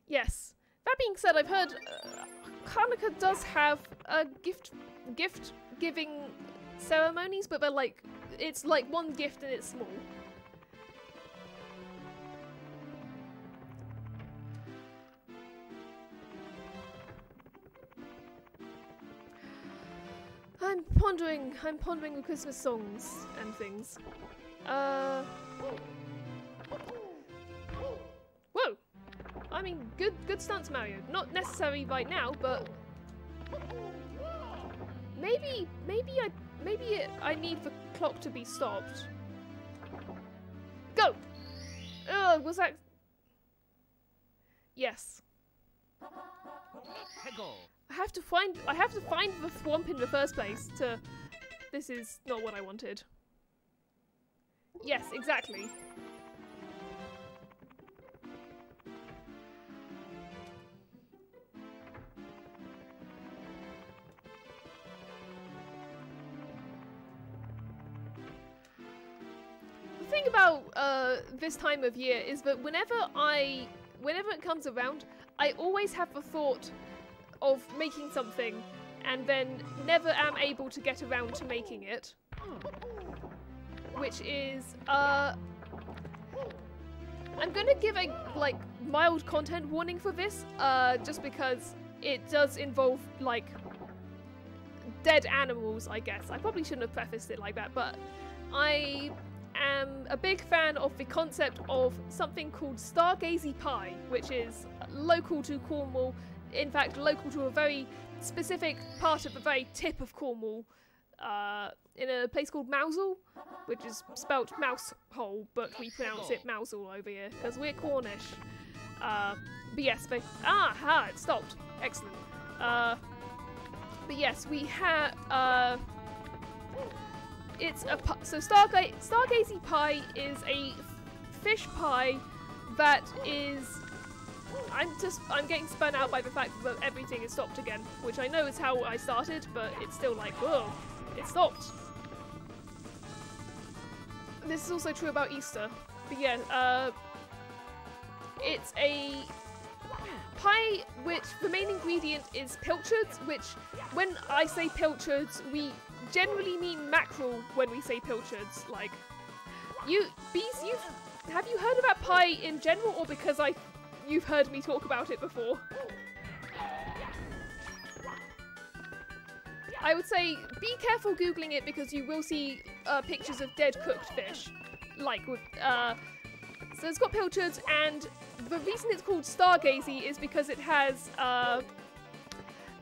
Yes. That being said, I've heard Hanukkah does have a gift giving ceremonies, but they're like, it's like one gift and it's small. I'm pondering the Christmas songs and things. Whoa! I mean, good stunts, Mario. Not necessary right now, but... Maybe I need the clock to be stopped. Go! Ugh, was that... Yes. I have to find the thwomp in the first place to... This is not what I wanted. Yes, exactly. The thing about this time of year is that whenever it comes around, I always have the thought of making something and then never am able to get around to making it. Which is, I'm gonna give a, like, mild content warning for this, just because it does involve, like, dead animals, I guess. I probably shouldn't have prefaced it like that, but I am a big fan of the concept of something called stargazy pie, which is local to Cornwall, in fact local to a very specific part of the very tip of Cornwall, in a place called Mousehole, which is spelt mouse hole, but we pronounce it Mousehole over here, because we're Cornish. But yes, it stopped. Excellent. But yes, we have, it's a so stargazy pie is a fish pie that is. I'm getting spun out by the fact that everything is stopped again, which I know is how I started, but it's still like, whoa, it stopped. This is also true about Easter. But yeah, it's a pie which the main ingredient is pilchards, which when I say pilchards, we generally mean mackerel when we say pilchards. Like, have you heard about pie in general, or because you've heard me talk about it before? I would say be careful googling it, because you will see pictures of dead cooked fish. Like with so it's got pilchards, and the reason it's called stargazy is because it has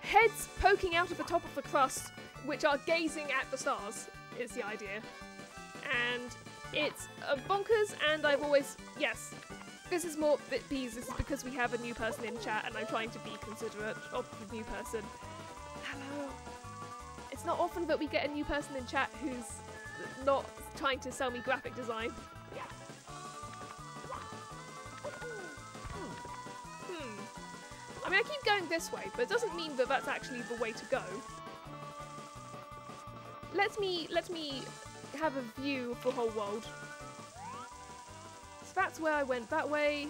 heads poking out of the top of the crust, which are gazing at the stars, is the idea. And it's bonkers, and I've always, yes, this is more, this is because we have a new person in chat, and I'm trying to be considerate of the new person. Hello. It's not often that we get a new person in chat who's not trying to sell me graphic design. I mean, I keep going this way, but it doesn't mean that that's actually the way to go. Let me have a view of the whole world. So that's where I went that way.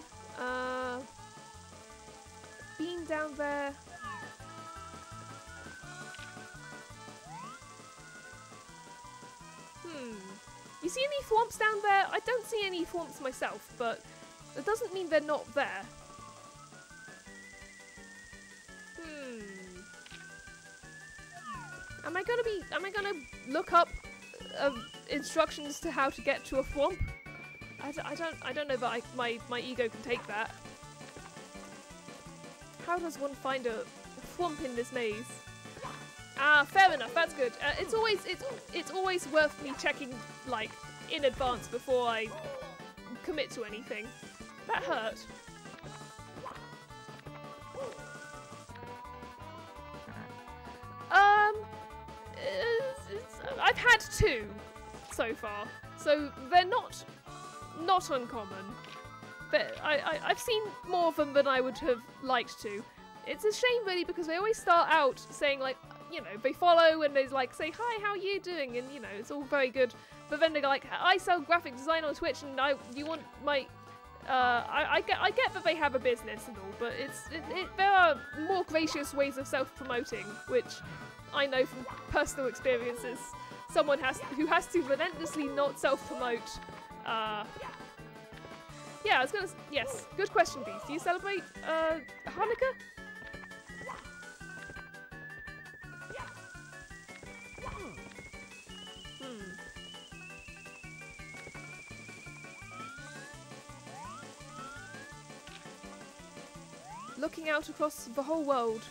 Beam down there. You see any thwomps down there? I don't see any thwomps myself, but that doesn't mean they're not there. Am I gonna look up instructions to how to get to a thwomp? I don't know that my ego can take that. How does one find a thwomp in this maze? Ah, fair enough. That's good. It's always worth me checking, like, in advance before I commit to anything. That hurt. I've had 2 so far, so they're not uncommon. But I've seen more of them than I would have liked to. It's a shame, really, because they always start out saying, like, you know, they follow and they like say, hi, how are you doing? And, you know, it's all very good. But then they're like, I sell graphic design on Twitch, and you want my, I get that they have a business and all, but there are more gracious ways of self-promoting, which I know from personal experiences. Someone who has to relentlessly not self-promote. Yeah, I was gonna. Yes, good question, Beast. Do you celebrate Hanukkah? Looking out across the whole world.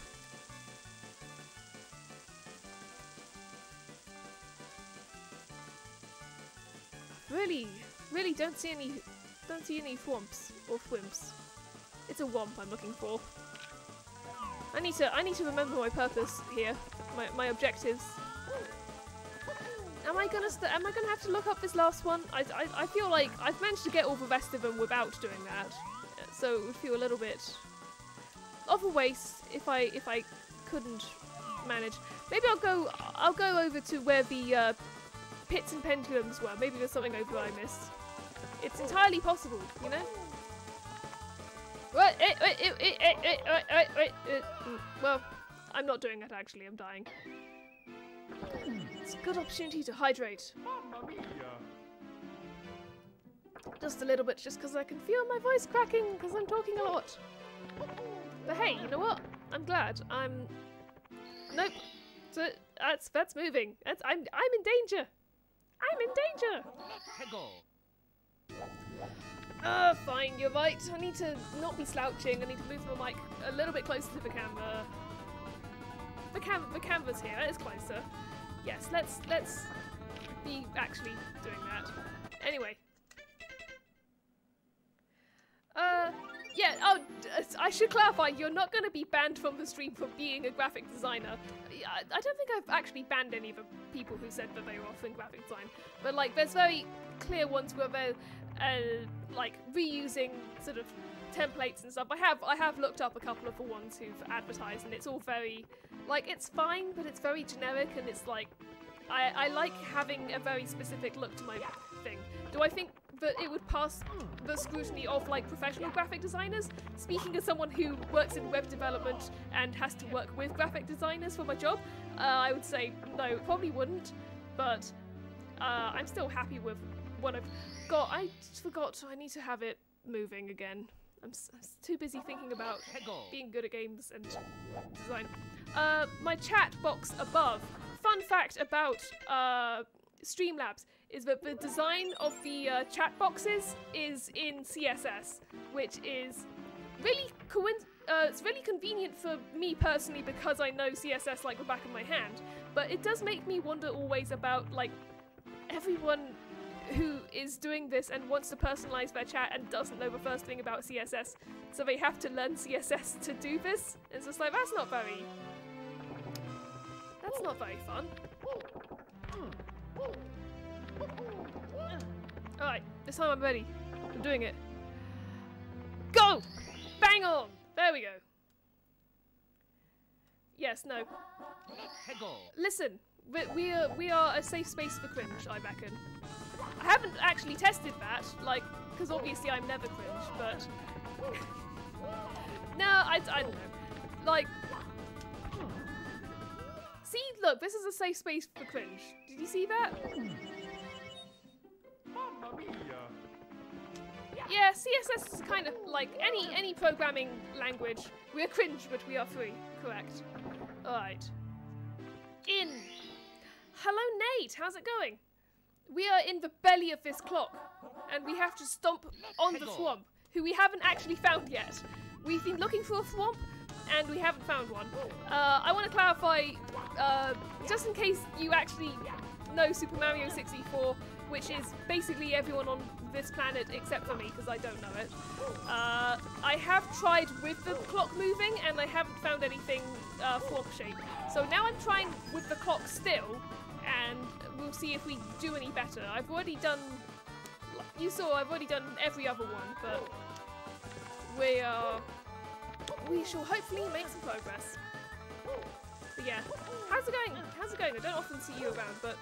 really don't see any thwomps or thwimps. It's a womp I'm looking for. I need to remember my purpose here, my objectives. Am I gonna have to look up this last one? I feel like I've managed to get all the rest of them without doing that, so it would feel a little bit of a waste if I couldn't manage. Maybe I'll go over to where the pits and pendulums were. Maybe there's something over there I missed. It's entirely possible, you know? Wait. Well, I'm not doing that actually, I'm dying. It's a good opportunity to hydrate. Mamma mia! Just a little bit, just because I can feel my voice cracking because I'm talking a lot. But hey, you know what? I'm glad. Nope. So that's moving. I'm in danger. I'm in danger. Fine, you're right. I need to not be slouching. I need to move my mic a little bit closer to the camera. The canvas here is closer. Yes, let's be actually doing that. Anyway. Yeah, I should clarify, you're not going to be banned from the stream for being a graphic designer. I don't think I've actually banned any of the people who said that they were off in graphic design. But, like, there's very clear ones where they're, like, reusing sort of templates and stuff. I have looked up a couple of the ones who've advertised, and it's all very, like, it's fine, but it's very generic, and it's like, I like having a very specific look to my thing. Do I think that it would pass the scrutiny of, like, professional graphic designers? Speaking as someone who works in web development and has to work with graphic designers for my job, I would say no, it probably wouldn't, but I'm still happy with what I've got. I just forgot I need to have it moving again. I'm too busy thinking about being good at games and design. My chat box above. Fun fact about Streamlabs is that the design of the chat boxes is in CSS, which is really it's really convenient for me personally because I know CSS like the back of my hand. But it does make me wonder always about, like, everyone who is doing this and wants to personalize their chat and doesn't know the first thing about CSS, so they have to learn CSS to do this. It's just like, that's not very fun. Alright, this time I'm ready. I'm doing it. Go! Bang on! There we go. Yes, no. Listen, we are a safe space for cringe, I reckon. I haven't actually tested that, like, because obviously I'm never cringe, but... no, I don't know. Like... See, look, this is a safe space for cringe. Did you see that? Mamma mia! Yeah, CSS is kind of like any programming language. We're cringe, but we are free. Correct. Alright. In. Hello, Nate. How's it going? We are in the belly of this clock, and we have to stomp on the thwomp, who we haven't actually found yet. We've been looking for a thwomp, and we haven't found one. I want to clarify, just in case you actually know Super Mario 64, which is basically everyone on this planet except for me, because I don't know it. I have tried with the clock moving, and I haven't found anything thwomp shaped. So now I'm trying with the clock still, and we'll see if we do any better. I've already done, you saw, I've already done every other one, but we shall hopefully make some progress. But yeah, how's it going? How's it going? I don't often see you around, but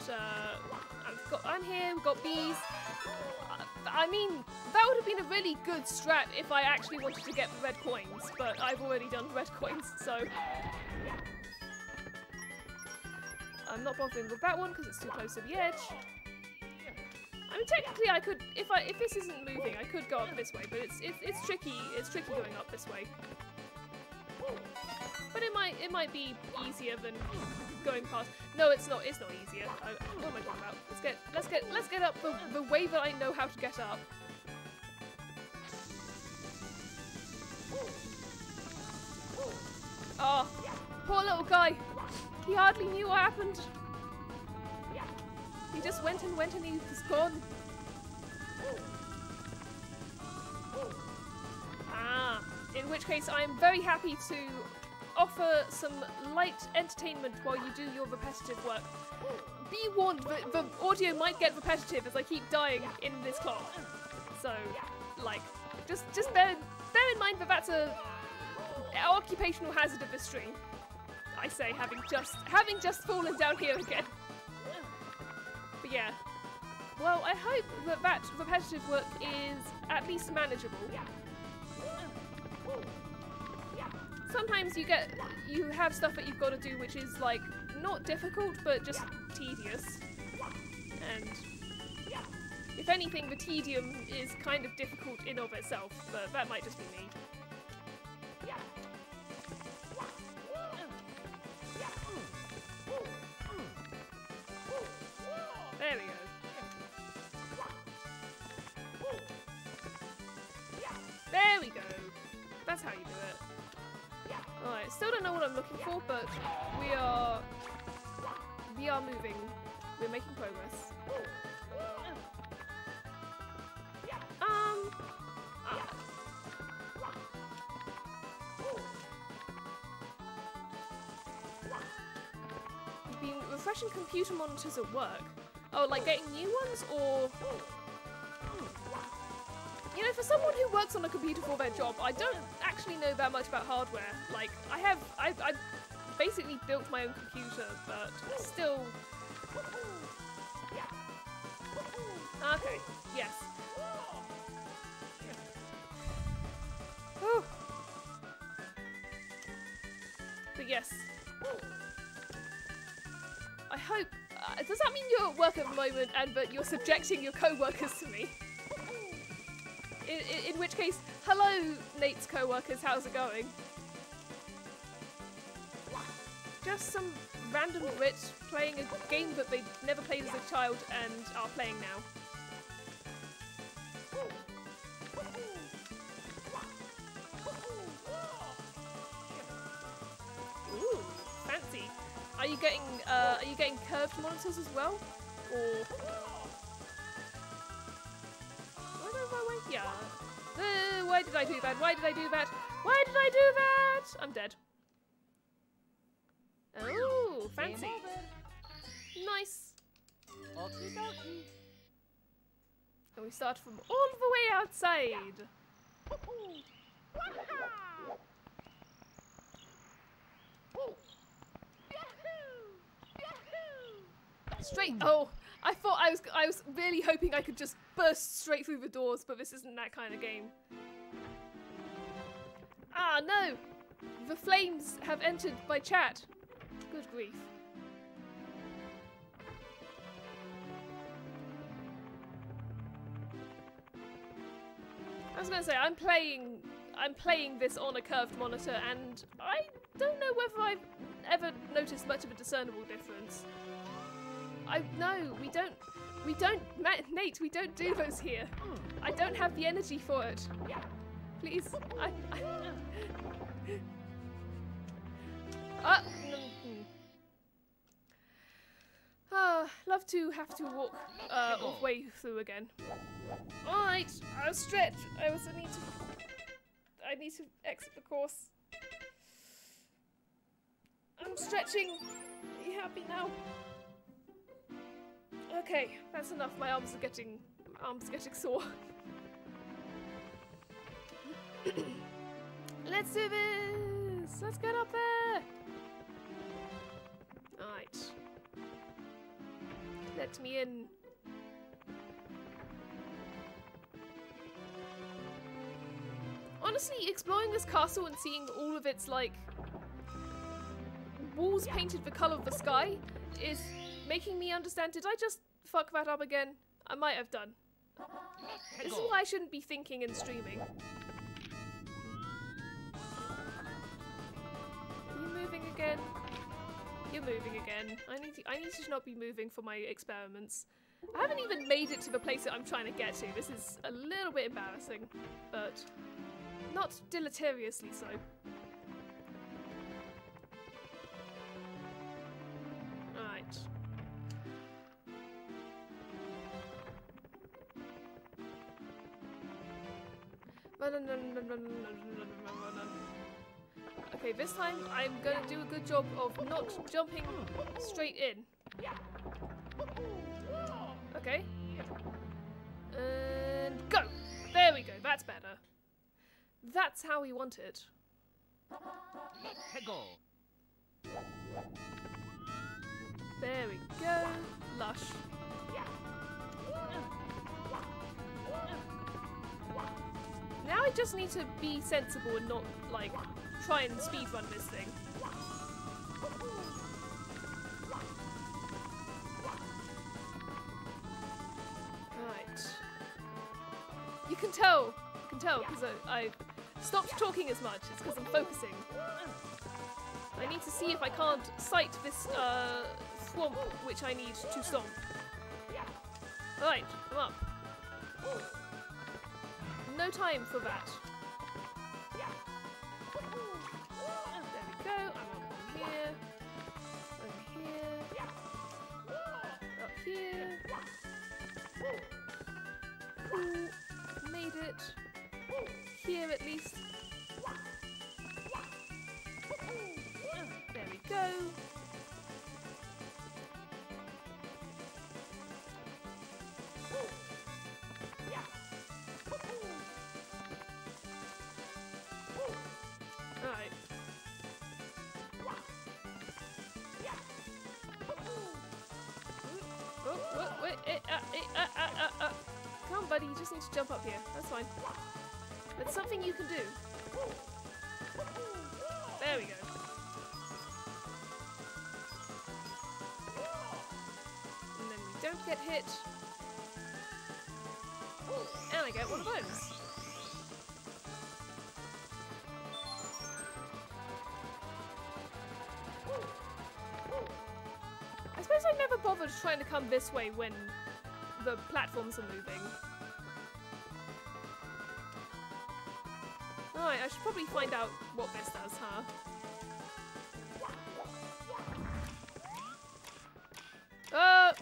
I'm here, we've got bees. I mean, that would have been a really good strat if I actually wanted to get the red coins, but I've already done red coins, so... I'm not bothering with that one because it's too close to the edge. I mean, technically I could, if this isn't moving, I could go up this way, but it's tricky going up this way. But it might be easier than going past. No, it's not easier. What am I talking about? Let's get up the way that I know how to get up. Oh, poor little guy. He hardly knew what happened. He just went and he was gone. Ah, in which case I am very happy to offer some light entertainment while you do your repetitive work. Be warned, the audio might get repetitive as I keep dying in this clock. So, like, just bear in mind that that's a occupational hazard of this stream. I say, having just fallen down here again. But yeah. Well, I hope that repetitive work is at least manageable. Sometimes you have stuff that you've got to do which is like not difficult but just tedious. And if anything, the tedium is kind of difficult in of itself, but that might just be me. There we go. There we go. That's how you do it. Alright, still don't know what I'm looking for, but we are moving. We're making progress. You've been refreshing computer monitors at work. Oh, like getting new ones, or... You know, for someone who works on a computer for their job, I don't actually know that much about hardware. Like, I've basically built my own computer, but still... Okay, yes. Whew. But yes. I hope... does that mean you're at work at the moment and that you're subjecting your co-workers to me? In which case, hello, Nate's co-workers, how's it going? Just some random Brit playing a game that they never played as a child and are playing now. Ooh, fancy. Are you getting curved monitors as well? Or... Yeah. Why did I do that? Why did I do that? Why did I do that? I'm dead. Oh, fancy. Nice. And we start from all the way outside. Straight. Oh. I thought I was really hoping I could just burst straight through the doors, but this isn't that kind of game. Ah, no! The flames have entered my chat. Good grief. I was gonna say, I'm playing this on a curved monitor, and I don't know whether I've ever noticed much of a discernible difference. No, we don't, Nate, we don't do those here. I don't have the energy for it. Please, love to have to walk, all the way through again. Alright, I'll stretch. I need to exit the course. I'm stretching. Are you happy now? Okay, that's enough. My arms are getting sore. Let's do this. Let's get up there. Alright. Let me in. Honestly, exploring this castle and seeing all of its, like, walls painted the colour of the sky is making me understand. Did I just fuck that up again? I might have done. This is why I shouldn't be thinking and streaming. Are you moving again? You're moving again. I need to not be moving for my experiments. I haven't even made it to the place that I'm trying to get to. This is a little bit embarrassing, but not deleteriously so. Alright. Okay, this time I'm gonna do a good job of not jumping straight in. Okay. And go! There we go, that's better. That's how we want it. Go. There we go. Lush. Now I just need to be sensible and not, like, try and speedrun this thing. Right. You can tell because I stopped talking as much. It's because I'm focusing. I need to see if I can't sight this swamp which I need to stomp. Right, I'm up. No time for that. There we go. I'm up on here. Over here. Up here. Cool. Made it. Here at least. There we go. Alright. Oh, wait, come on, buddy, you just need to jump up here. That's fine. That's something you can do. There we go. And then we don't get hit. And I get one of those. I suppose I never bothered trying to come this way when the platforms are moving. Alright, I should probably find out what this does, huh?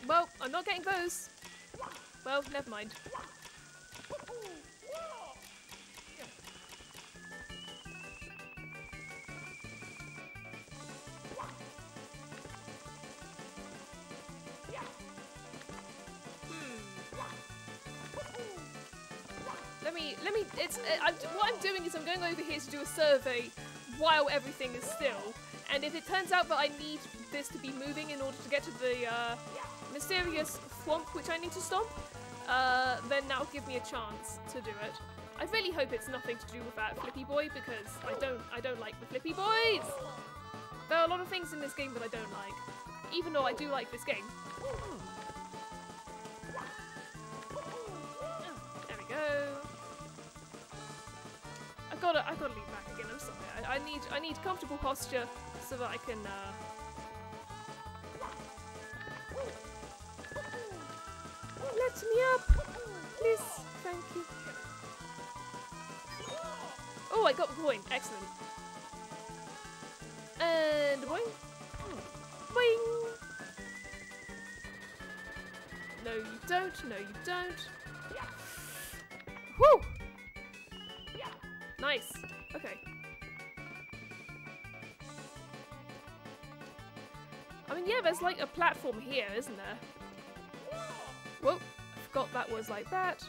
Well, I'm not getting those. Well, never mind. What I'm doing is I'm going over here to do a survey while everything is still, and if it turns out that I need this to be moving in order to get to the mysterious swamp which I need to stomp, then that'll give me a chance to do it. I really hope it's nothing to do with that Flippy Boy, because I don't like the Flippy Boys! There are a lot of things in this game that I don't like, even though I do like this game. There we go. I've gotta lean back again, I'm sorry. I need comfortable posture so that I can let me up! Please, thank you. Oh, I got the coin. Excellent. And boing. Boing! No, you don't. No, you don't. Woo! Nice. Okay. I mean, yeah, there's like a platform here, isn't there? Whoa, I forgot that was like that.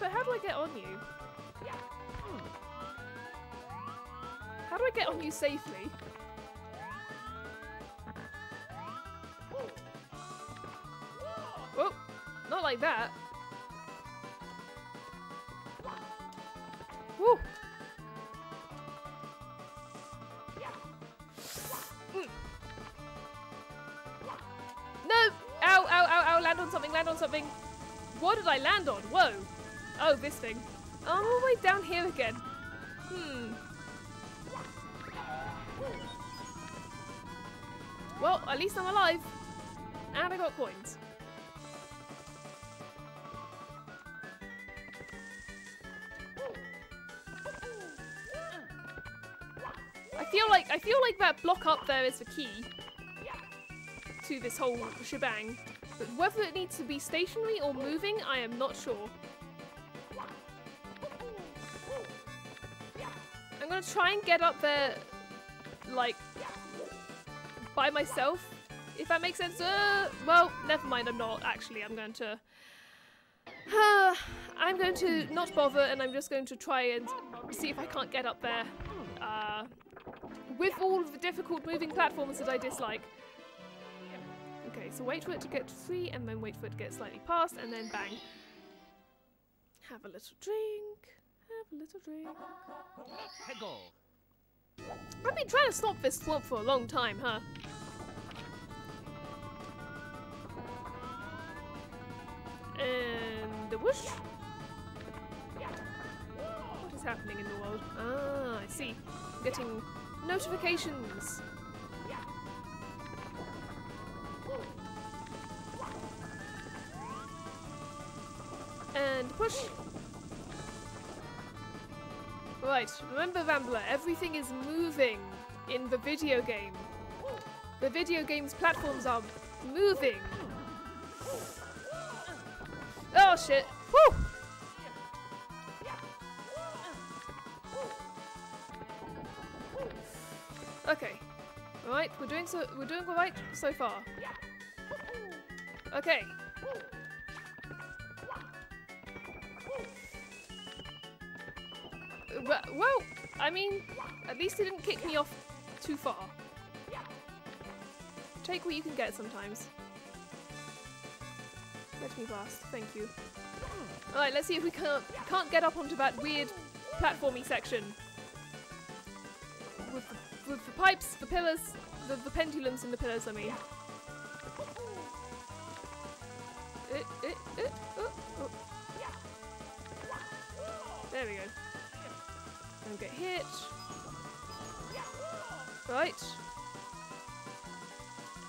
But how do I get on you? How do I get on you safely? Whoa, not like that. Woo. No! Ow, ow, ow, ow, land on something, land on something. What did I land on? Whoa. Oh, this thing. Oh, I'm all the way down here again. Well, at least I'm alive. And I got coins. feel like that block up there is the key to this whole shebang. But whether it needs to be stationary or moving, I am not sure. I'm gonna try and get up there, like, by myself, if that makes sense. Well, never mind, I'm not, actually. I'm going to not bother, and I'm just going to try and see if I can't get up there, with all of the difficult moving platforms that I dislike. Okay, so wait for it to get to 3, and then wait for it to get slightly past, and then bang. Have a little drink. Have a little drink. I've been trying to stop this swamp for a long time, huh? And the whoosh. What is happening in the world? Ah, I see. I'm getting notifications. And push. Right, remember Rambler, everything is moving in the video game. The video game's platforms are moving. Oh shit. Woo! Okay. Alright, we're doing alright so far. Okay. Well, I mean, at least it didn't kick me off too far. Take what you can get sometimes. Let me pass, thank you. Alright, let's see if we can't get up onto that weird platformy section. With the pipes, the pillars, the pendulums in the pillars, I mean. Oh. There we go. Don't get hit. Right.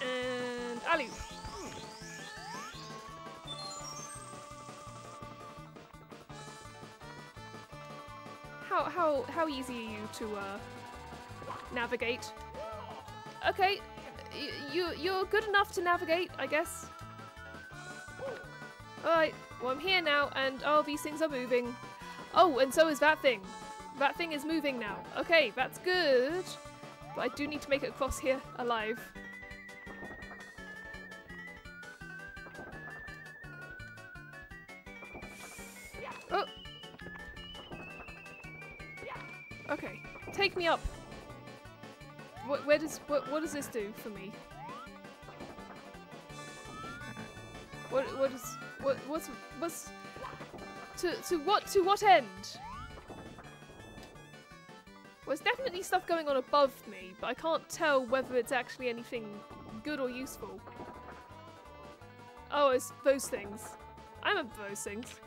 And alley. How easy are you to navigate? Okay, you're good enough to navigate, I guess. Alright, well I'm here now, and all these things are moving. Oh, and so is that thing. That thing is moving now. Okay, that's good. But I do need to make it across here alive. Oh! Okay, take me up. What does this do for me? What's to what end? Well, there's definitely stuff going on above me, but I can't tell whether it's actually anything good or useful. Oh, it's those things. I remember those things.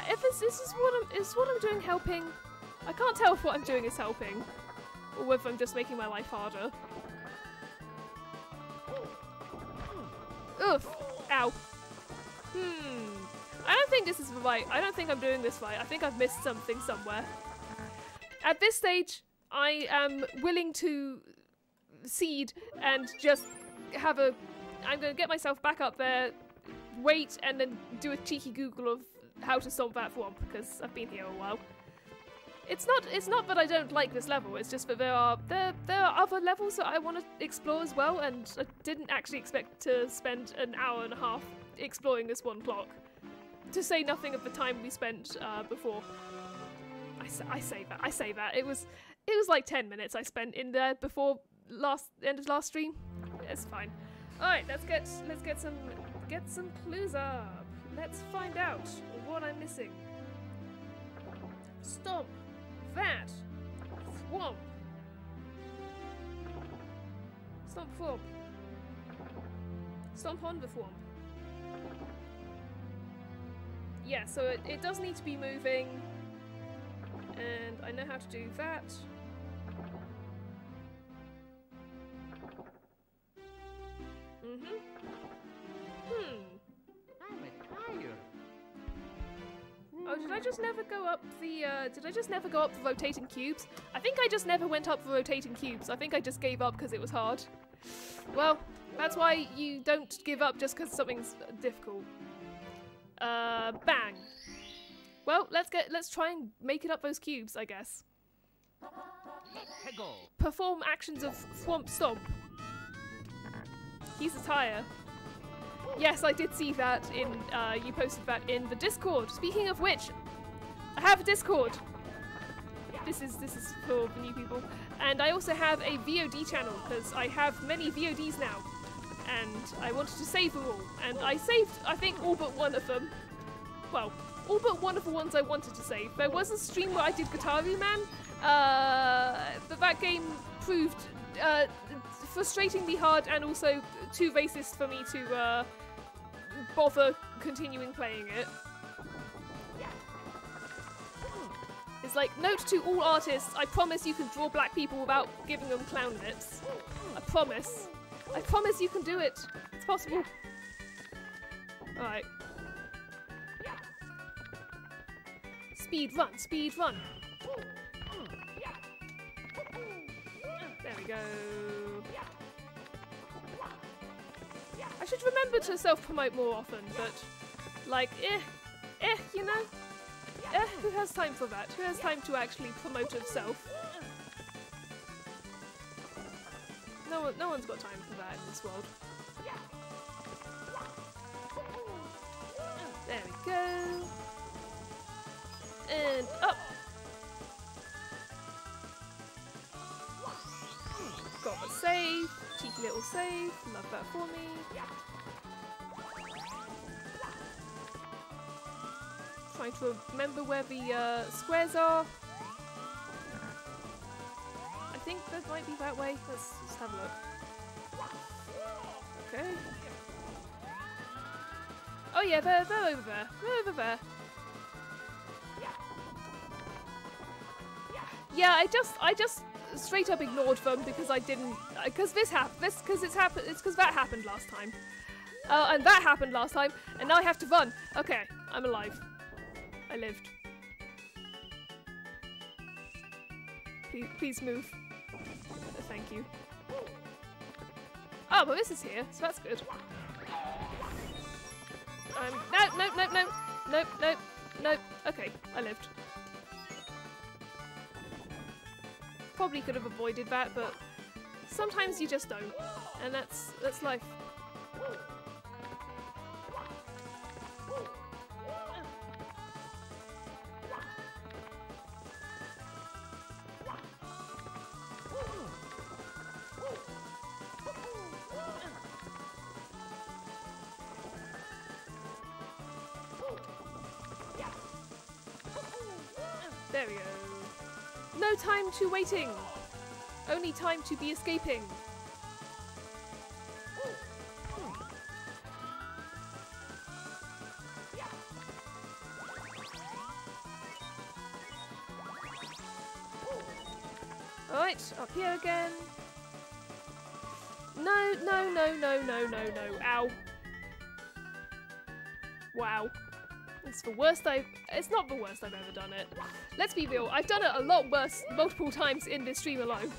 If this is what I'm doing helping? I can't tell if what I'm doing is helping, or whether I'm just making my life harder. Oof! Ow! I don't think this is right. I don't think I'm doing this right. I think I've missed something somewhere. At this stage, I am willing to cede and just have a... I'm going to get myself back up there, wait, and then do a cheeky Google of how to solve that swamp, because I've been here a while. It's not that I don't like this level, it's just that there are other levels that I want to explore as well, and I didn't actually expect to spend an hour and a half exploring this one clock. To say nothing of the time we spent before. I say that. It was like 10 minutes I spent in there before end of last stream. It's fine. Alright, let's get some clues up. Let's find out what I'm missing. Stomp. That. Thwomp. Stomp thwomp. Stomp on the thwomp. Yeah, so it does need to be moving, and I know how to do that. I'm a tired. Oh, did I just never go up the, did I just never go up the rotating cubes? I think I just never went up the rotating cubes. I think I just gave up because it was hard. Well, that's why you don't give up just because something's difficult. Bang. Well, let's try and make it up those cubes, I guess. Perform actions of Thwomp Stomp. He's a tire. Yes, I did see that in, you posted that in the Discord. Speaking of which, I have a Discord. This is for the new people. And I also have a VOD channel, because I have many VODs now. And I wanted to save them all. And I saved, I think, all but one of them. Well, all but one of the ones I wanted to save. There was a stream where I did Guitar Man, but that game proved frustratingly hard and also too racist for me to bother continuing playing it. It's like, note to all artists, I promise you can draw black people without giving them clown lips. I promise. I promise you can do it. It's possible. Alright. Speed run, speed run. There we go. I should remember to self-promote more often, but like, you know? Who has time for that? Who has time to actually promote himself? No one's got time for that in this world. There we go. And up. Got a save. Cheeky little save. Love that for me. Trying to remember where the squares are. I think that might be that way. Let's just have a look. Okay. Oh yeah, they're over there. They're over there. Yeah, I just straight up ignored them because I didn't, because that happened last time. And that happened last time, and now I have to run. Okay, I'm alive. I lived. Please move. Thank you. Oh, but this is here, so that's good. Nope. Okay, I lived. Probably could have avoided that, but sometimes you just don't, and that's life. There we go. No time to waiting. Only time to be escaping. Alright, up here again. No. Ow. Wow. It's the worst it's not the worst I've ever done it. Let's be real, I've done it a lot worse multiple times in this stream alone.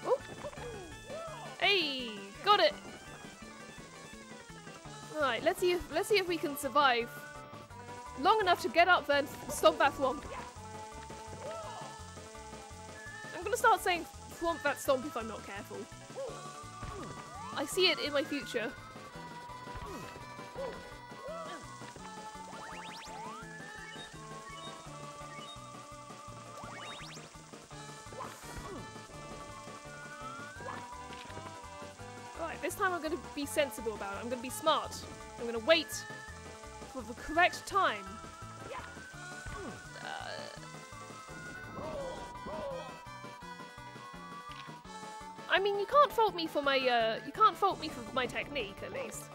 Oh. Hey, got it. Alright, let's see if we can survive long enough to get up there and stomp that thwomp. I'm gonna start saying thwomp that stomp if I'm not careful. I see it in my future. Alright, this time I'm gonna be sensible about it. I'm gonna be smart. I'm gonna wait for the correct time. I mean, you can't fault me for my technique, at least.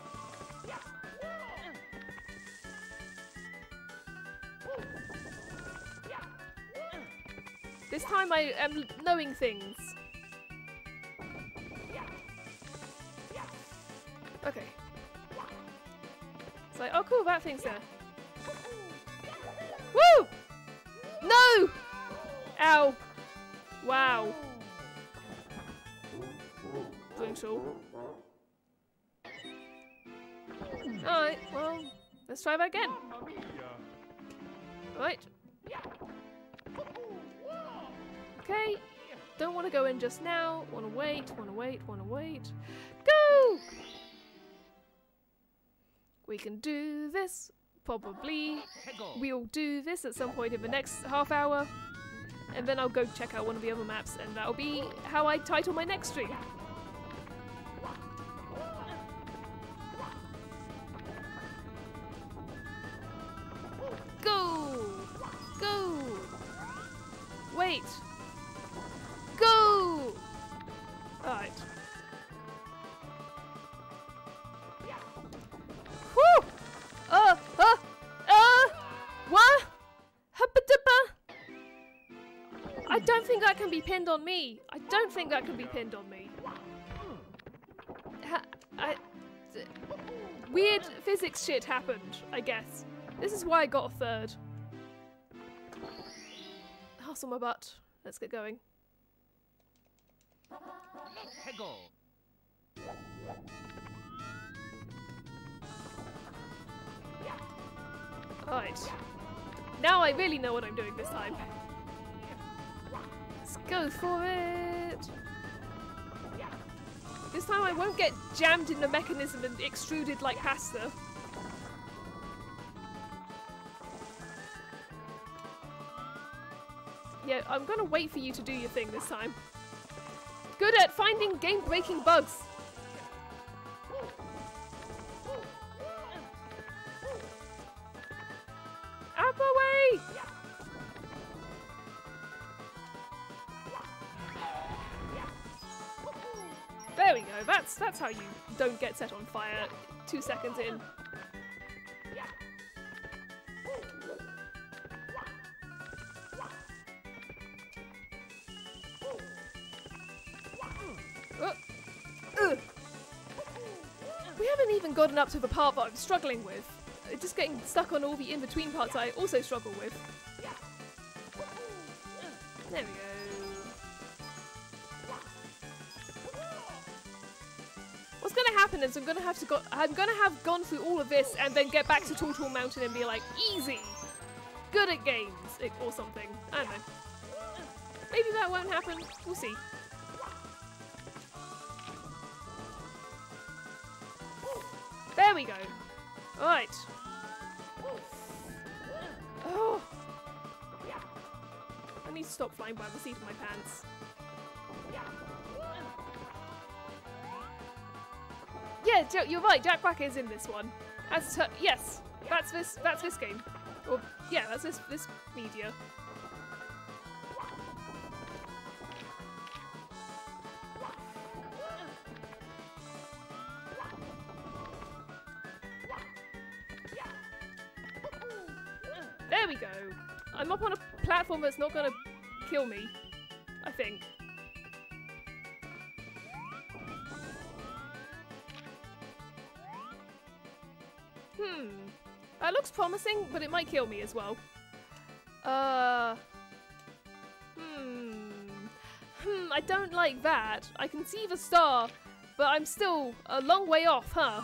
This time time I am knowing things. Okay. It's like, oh cool, that thing's there. Woo! No! Ow. Wow. Brutal. Alright, well, let's try that again. Mamma mia! Right. Okay. Don't want to go in just now. Want to wait, want to wait, want to wait. Go! We can do this. Probably. We'll do this at some point in the next half hour. And then I'll go check out one of the other maps, and that'll be how I title my next stream. Go! Go! Wait! Go! Alright. Whew! What? Hubba-dubba! I don't think that can be pinned on me. I don't think that can be pinned on me. Weird physics shit happened, I guess. This is why I got a third. Hustle my butt. Let's get going. Alright. Now I really know what I'm doing this time. Let's go for it! This time I won't get jammed in the mechanism and extruded like pasta. Yeah, I'm gonna wait for you to do your thing this time. Good at finding game-breaking bugs. Out my way! There we go. That's how you don't get set on fire 2 seconds in. We haven't even gotten up to the part that I'm struggling with. Just getting stuck on all the in-between parts I also struggle with. There we go. What's gonna happen is I'm gonna have gone through all of this and then get back to Tall Mountain and be like, easy! Good at games! Or something. I don't know. Maybe that won't happen. We'll see. There we go. Alright. Oh. I need to stop flying by the seat of my pants. Yeah, you're right. Jack Quack is in this one. Yes, that's this game. Or yeah, that's this media. There we go. I'm up on a platform that's not gonna kill me, I think. That looks promising, but it might kill me as well. I don't like that. I can see the star, but I'm still a long way off, huh?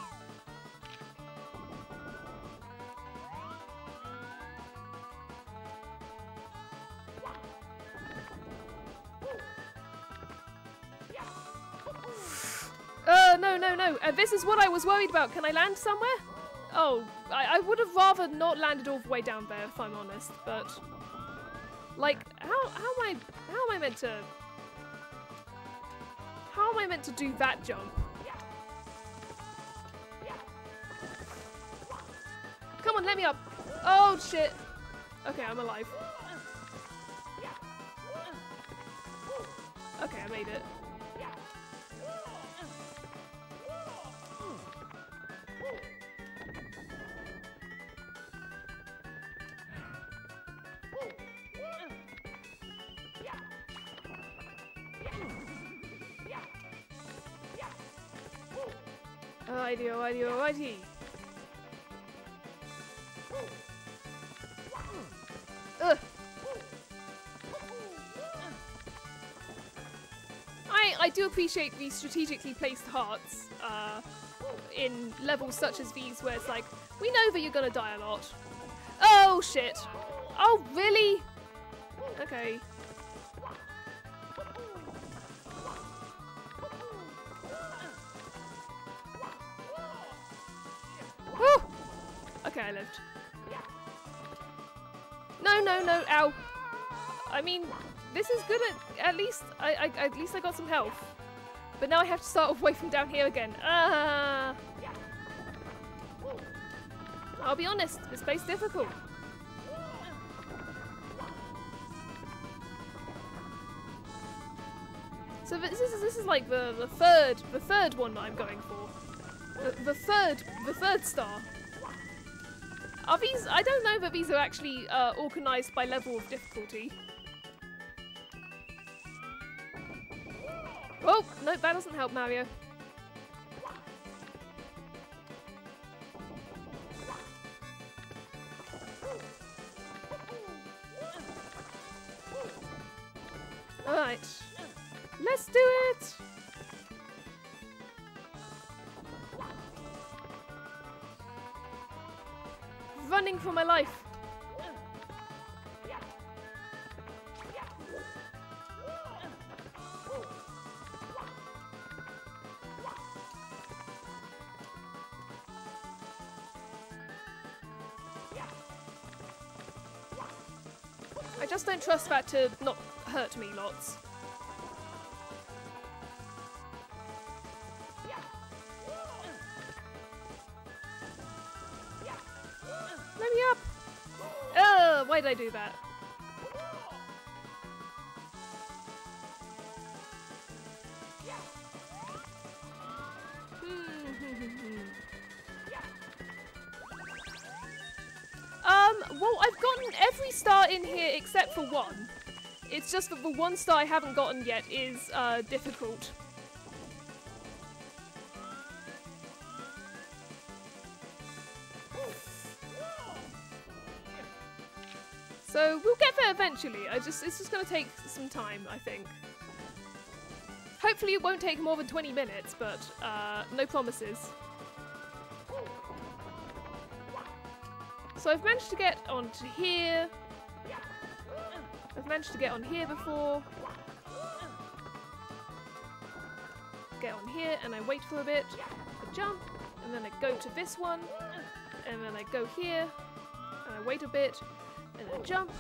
No. This is what I was worried about. Can I land somewhere? Oh, I would have rather not landed all the way down there, if I'm honest, but... Like, how am I meant to... How am I meant to do that jump? Come on, let me up! Oh, shit! Okay, I'm alive. Okay, I made it. Alrighty, alrighty, alrighty. Ugh. I do appreciate the strategically placed hearts in levels such as these where it's like, we know that you're gonna die a lot. Oh shit. Oh really? Okay. Whew. Okay, I lived. No, no, no, ow. I mean, this is good at least at least I got some health. But now I have to start all the way from down here again. I'll be honest, this place is difficult. So this is like the third one that I'm going for. The third star. Are these? I don't know that these are actually organised by level of difficulty. Oh no, that doesn't help, Mario. All right, let's do it. Running for my life. I just don't trust that to not hurt me lots. Let me up! Why did I do that? Well, I've gotten every star in here except for one. It's just that the one star I haven't gotten yet is difficult. So we'll get there eventually. It's just gonna take some time, I think. Hopefully it won't take more than 20 minutes, but no promises. So I've managed to get onto here. I've managed to get on here before. Get on here and I wait for a bit. I jump and then I go to this one and then I go here and I wait a bit and I jump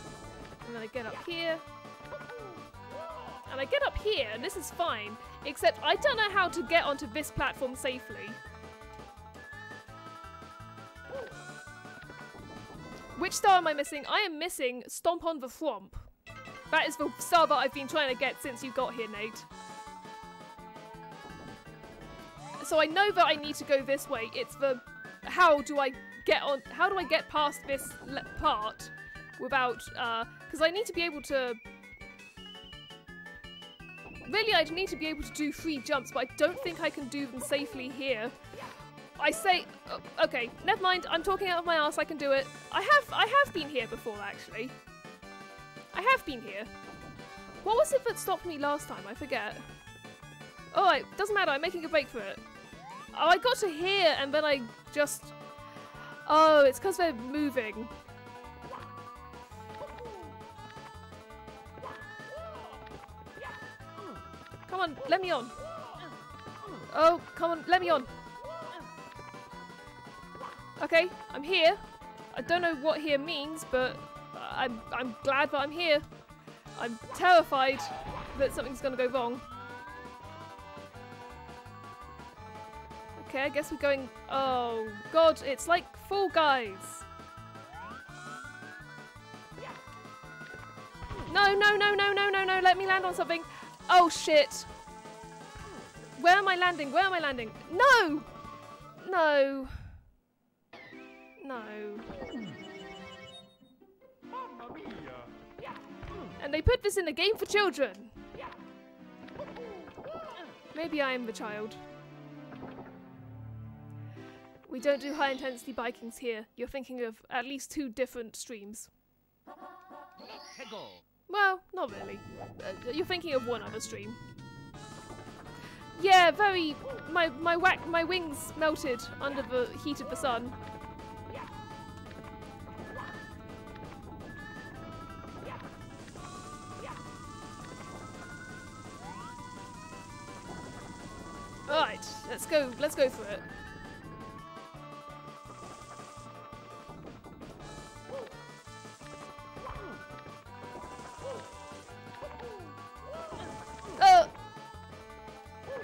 and then I get up here and I get up here and this is fine, except I don't know how to get onto this platform safely. Which star am I missing? I am missing Stomp on the Thwomp. That is the star that I've been trying to get since you got here, Nate. So I know that I need to go this way. It's the how do I get past this part without because I need to be able to really I need to be able to do 3 jumps, but I don't think I can do them safely here. I say, okay, never mind, I'm talking out of my arse, I can do it. I have been here before, actually. I have been here. What was it that stopped me last time? I forget. Alright, doesn't matter, I'm making a break for it. Oh, I got to here, and then I just... Oh, it's because they're moving. Come on, let me on. Oh, come on, let me on. Okay, I'm here. I don't know what here means, but I'm glad that I'm here. I'm terrified that something's gonna go wrong. Okay, I guess we're going... Oh, God, it's like Fall Guys. No, no, no, no, no, no, no, let me land on something. Oh, shit. Where am I landing? Where am I landing? No! No. No. Mamma mia! And they put this in a game for children. Maybe I am the child. We don't do high intensity bikings here. You're thinking of at least 2 different streams. Well, not really. You're thinking of one other stream. Yeah, very. My wings melted under the heat of the sun. Alright, let's go for it.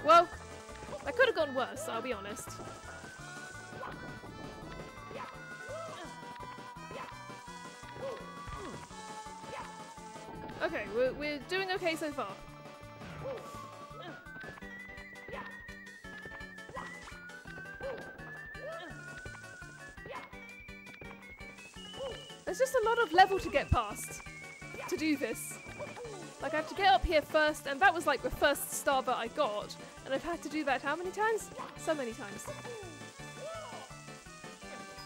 Well, that could have gone worse, I'll be honest. Okay, we're doing okay so far. There's just a lot of level to get past to do this. Like, I have to get up here first, and that was like the first star that I got, and I've had to do that how many times? So many times.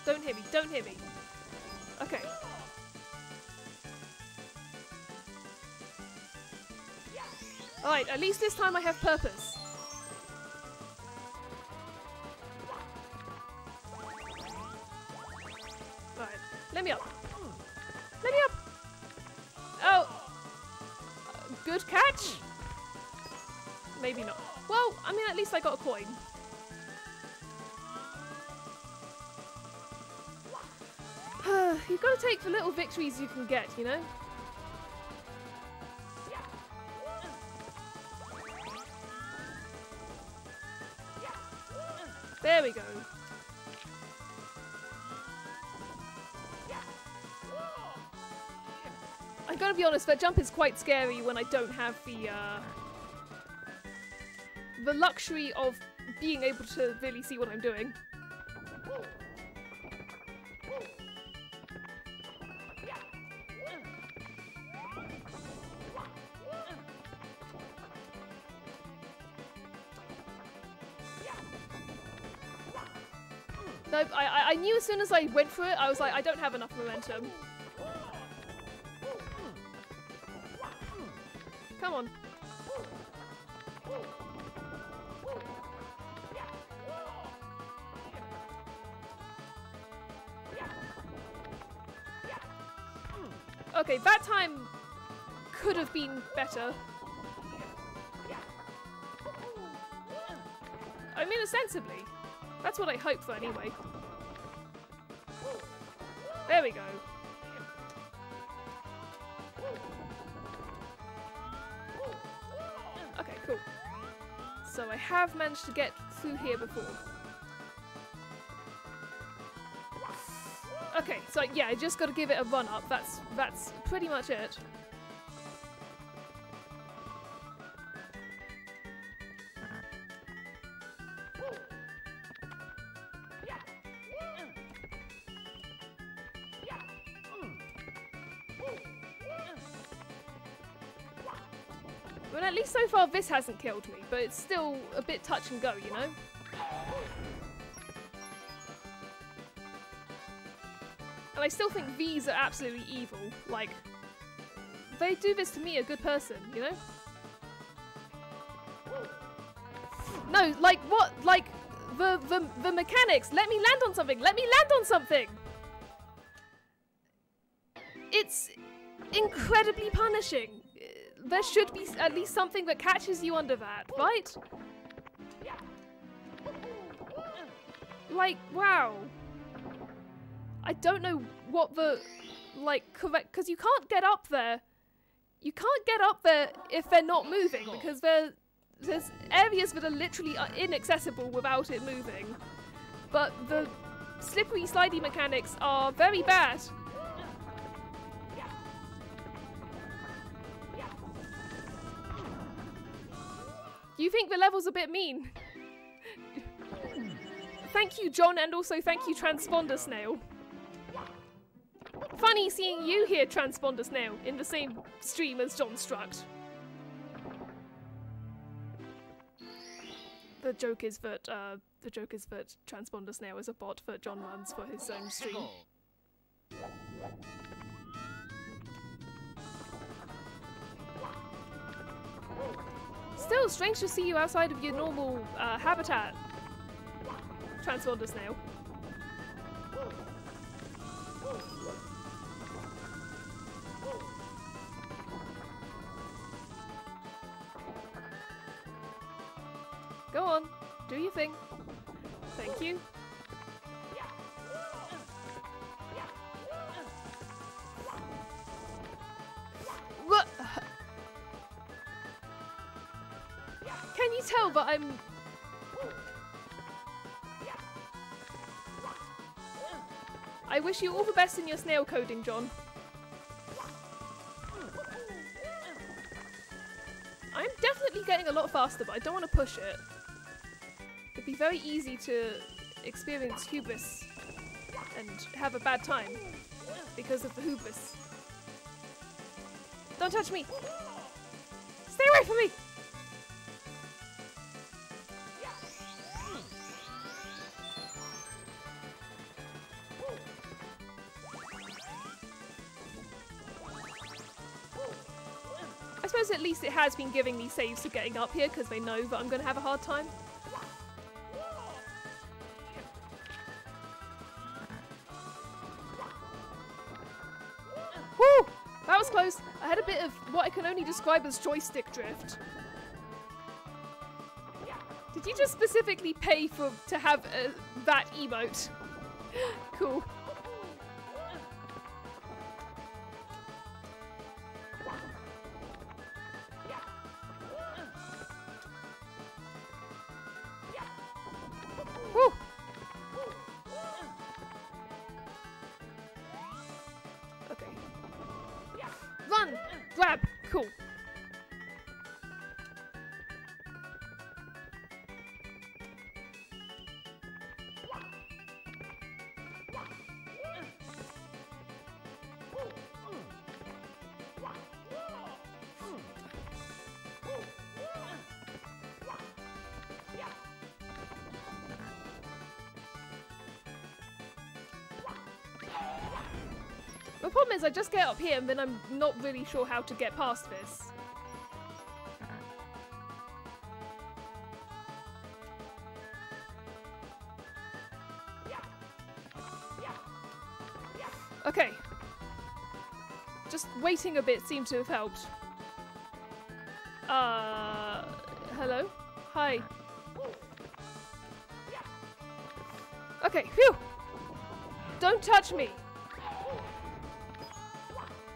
Don't hit me, don't hit me. Okay. Alright, at least this time I have purpose. Alright, let me up. Let me up! Oh! Good catch? Maybe not. Well, I mean, at least I got a coin. You've got to take the little victories you can get, you know? There we go. I gotta be honest, that jump is quite scary when I don't have the luxury of being able to really see what I'm doing. Nope, I knew as soon as I went for it, I was like, I don't have enough momentum. Come on. Okay, that time could have been better. I mean, ostensibly. That's what I hope for anyway. There we go. Okay, cool. So I have managed to get through here before. Okay, so yeah, I just got to give it a run up. That's pretty much it. Well, at least so far this hasn't killed me, but it's still a bit touch and go, you know? And I still think these are absolutely evil. Like, they do this to me, a good person, you know? No, like, what? Like, the mechanics. Let me land on something. Let me land on something. It's incredibly punishing. There should be at least something that catches you under that, right? Like, wow. I don't know what the, like, correct, because you can't get up there. You can't get up there if they're not moving, because there's areas that are literally inaccessible without it moving. But the slippery, slidey mechanics are very bad. You think the level's a bit mean? Thank you, John, and also thank you, Transponder Snail. Funny seeing you here, Transponder Snail, in the same stream as John Struct. The joke is that Transponder Snail is a bot that John runs for his own stream. Still, strange to see you outside of your normal habitat, Transponder Snail. Go on, do your thing. Thank you. What? Can you tell that I'm... I wish you all the best in your snail coding, John. I'm definitely getting a lot faster, but I don't want to push it. It'd be very easy to experience hubris and have a bad time because of the hubris. Don't touch me! Stay away from me! I suppose at least it has been giving me saves for getting up here because they know that I'm going to have a hard time. Woo! That was close. I had a bit of what I can only describe as joystick drift. Did you just specifically pay to have that emote? Cool. Woo! Okay. Run! Grab! Cool. The problem is I just get up here and then I'm not really sure how to get past this. Okay. Just waiting a bit seemed to have helped. Hello? Hi. Okay, phew! Don't touch me!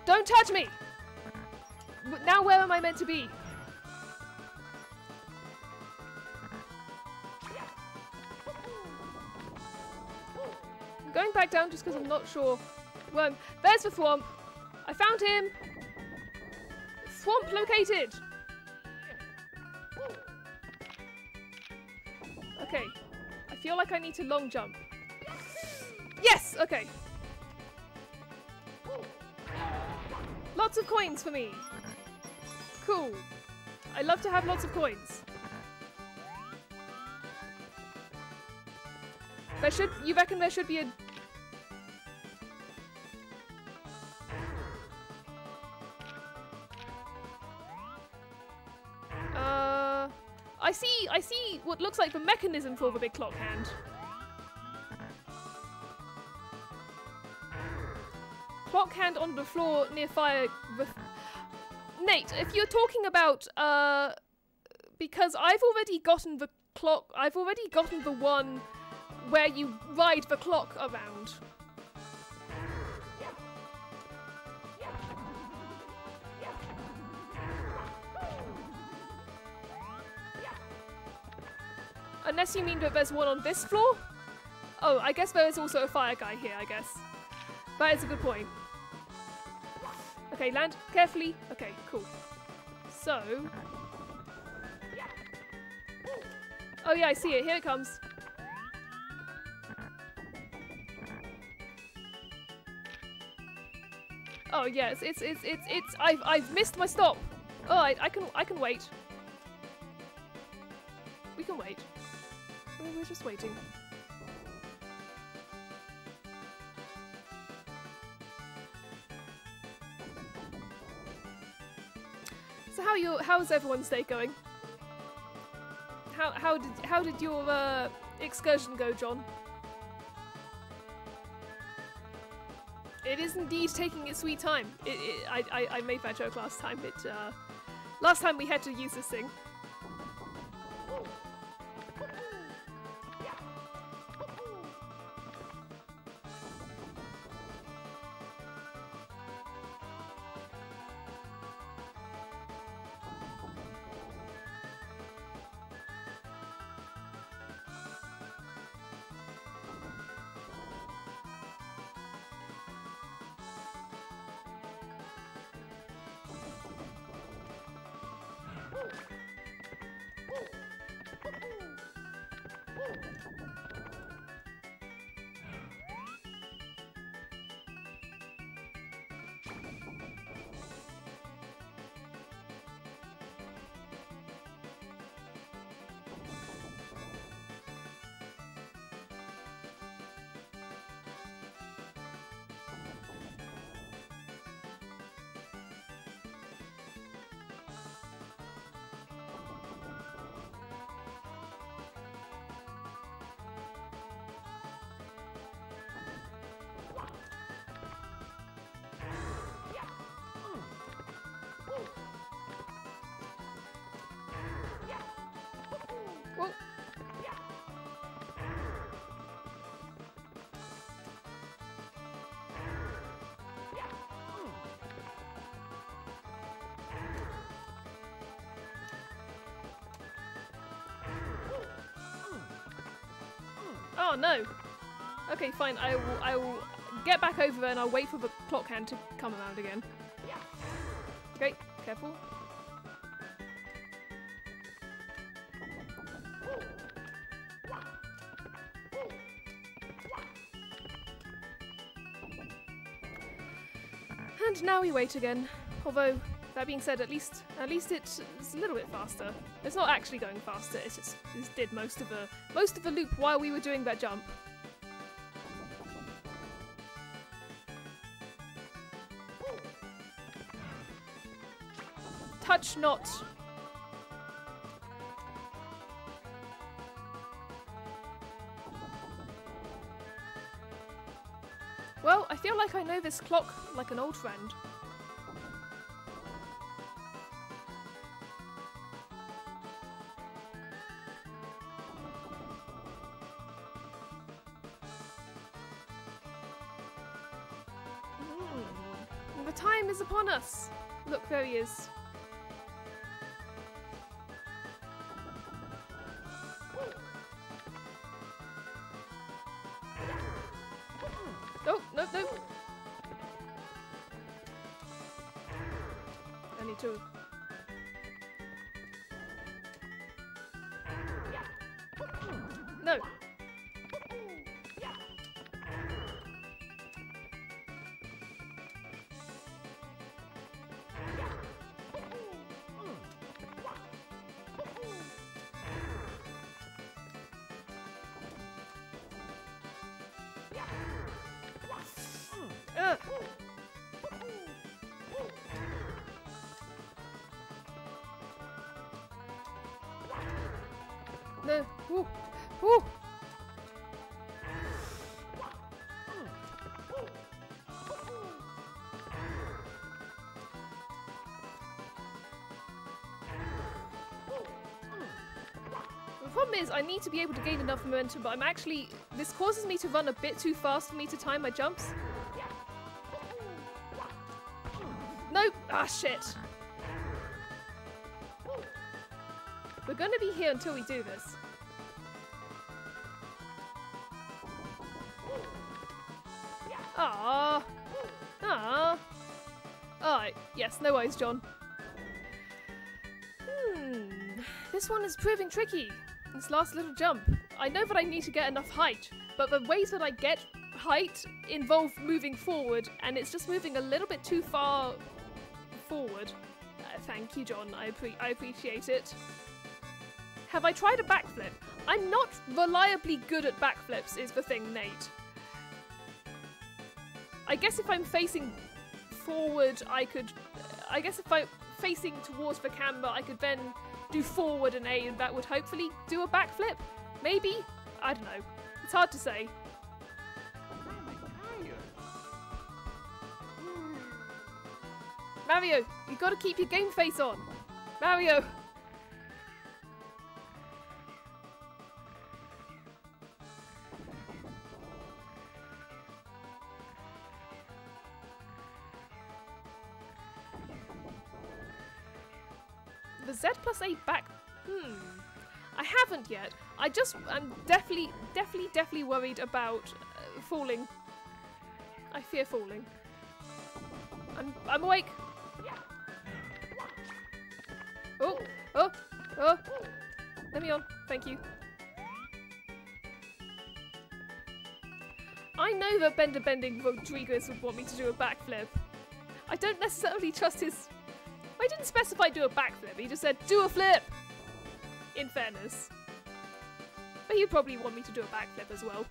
Don't touch me! Now where am I meant to be? I'm going back down just because I'm not sure. Well, there's the Thwomp. I found him! Thwomp located! Okay. I feel like I need to long jump. Yes! Okay. Lots of coins for me! Cool. I love to have lots of coins. You reckon there should be a... I see what looks like the mechanism for the big clock hand. Clock hand on the floor near fire. Nate, if you're talking about, because I've already gotten the clock, I've already gotten the one where you ride the clock around. Unless you mean that there's one on this floor? Oh, I guess there is also a fire guy here, I guess. That is a good point. Okay, land carefully. Okay, cool. So... Oh yeah, I see it. Here it comes. Oh yeah, I've missed my stop. Oh, I can wait. We can wait. We're just waiting. So how's everyone's day going? How did your excursion go, John? It is indeed taking its sweet time. I made that joke last time. Last time we had to use this thing. Whoa. Oh no. Okay, fine. I will get back over there and I'll wait for the clock hand to come around again. Okay, careful. And now we wait again. Although, that being said, at least it's a little bit faster. It's not actually going faster. It just did most of the loop while we were doing that jump. Touch not. Well, I feel like I know this clock like an old friend. The time is upon us. Look, there he is. Oh, no, no. I need to... No. No. Woo. Woo. The problem is I need to be able to gain enough momentum, but this causes me to run a bit too fast for me to time my jumps. Nope. Ah, shit. We're going to be here until we do this. Ah. Ah. Alright, yes, no worries, John. This one is proving tricky. This last little jump. I know that I need to get enough height, but the ways that I get height involve moving forward, and it's just moving a little bit too far forward. Thank you, John. I appreciate it. Have I tried a backflip? I'm not reliably good at backflips is the thing, Nate. I guess if I'm facing forward, I could... I guess if I'm facing towards the camera, I could then do forward and A, and that would hopefully do a backflip? Maybe? I don't know. It's hard to say. Mario, you gotta keep your game face on. Mario! The Z plus A back... I haven't yet. I'm definitely worried about falling. I fear falling. I'm awake. Oh! Let me on. Thank you. I know that Bender Bending Rodriguez would want me to do a backflip. I don't necessarily trust his... I didn't specify do a backflip, he just said do a flip! In fairness. But he'd probably want me to do a backflip as well.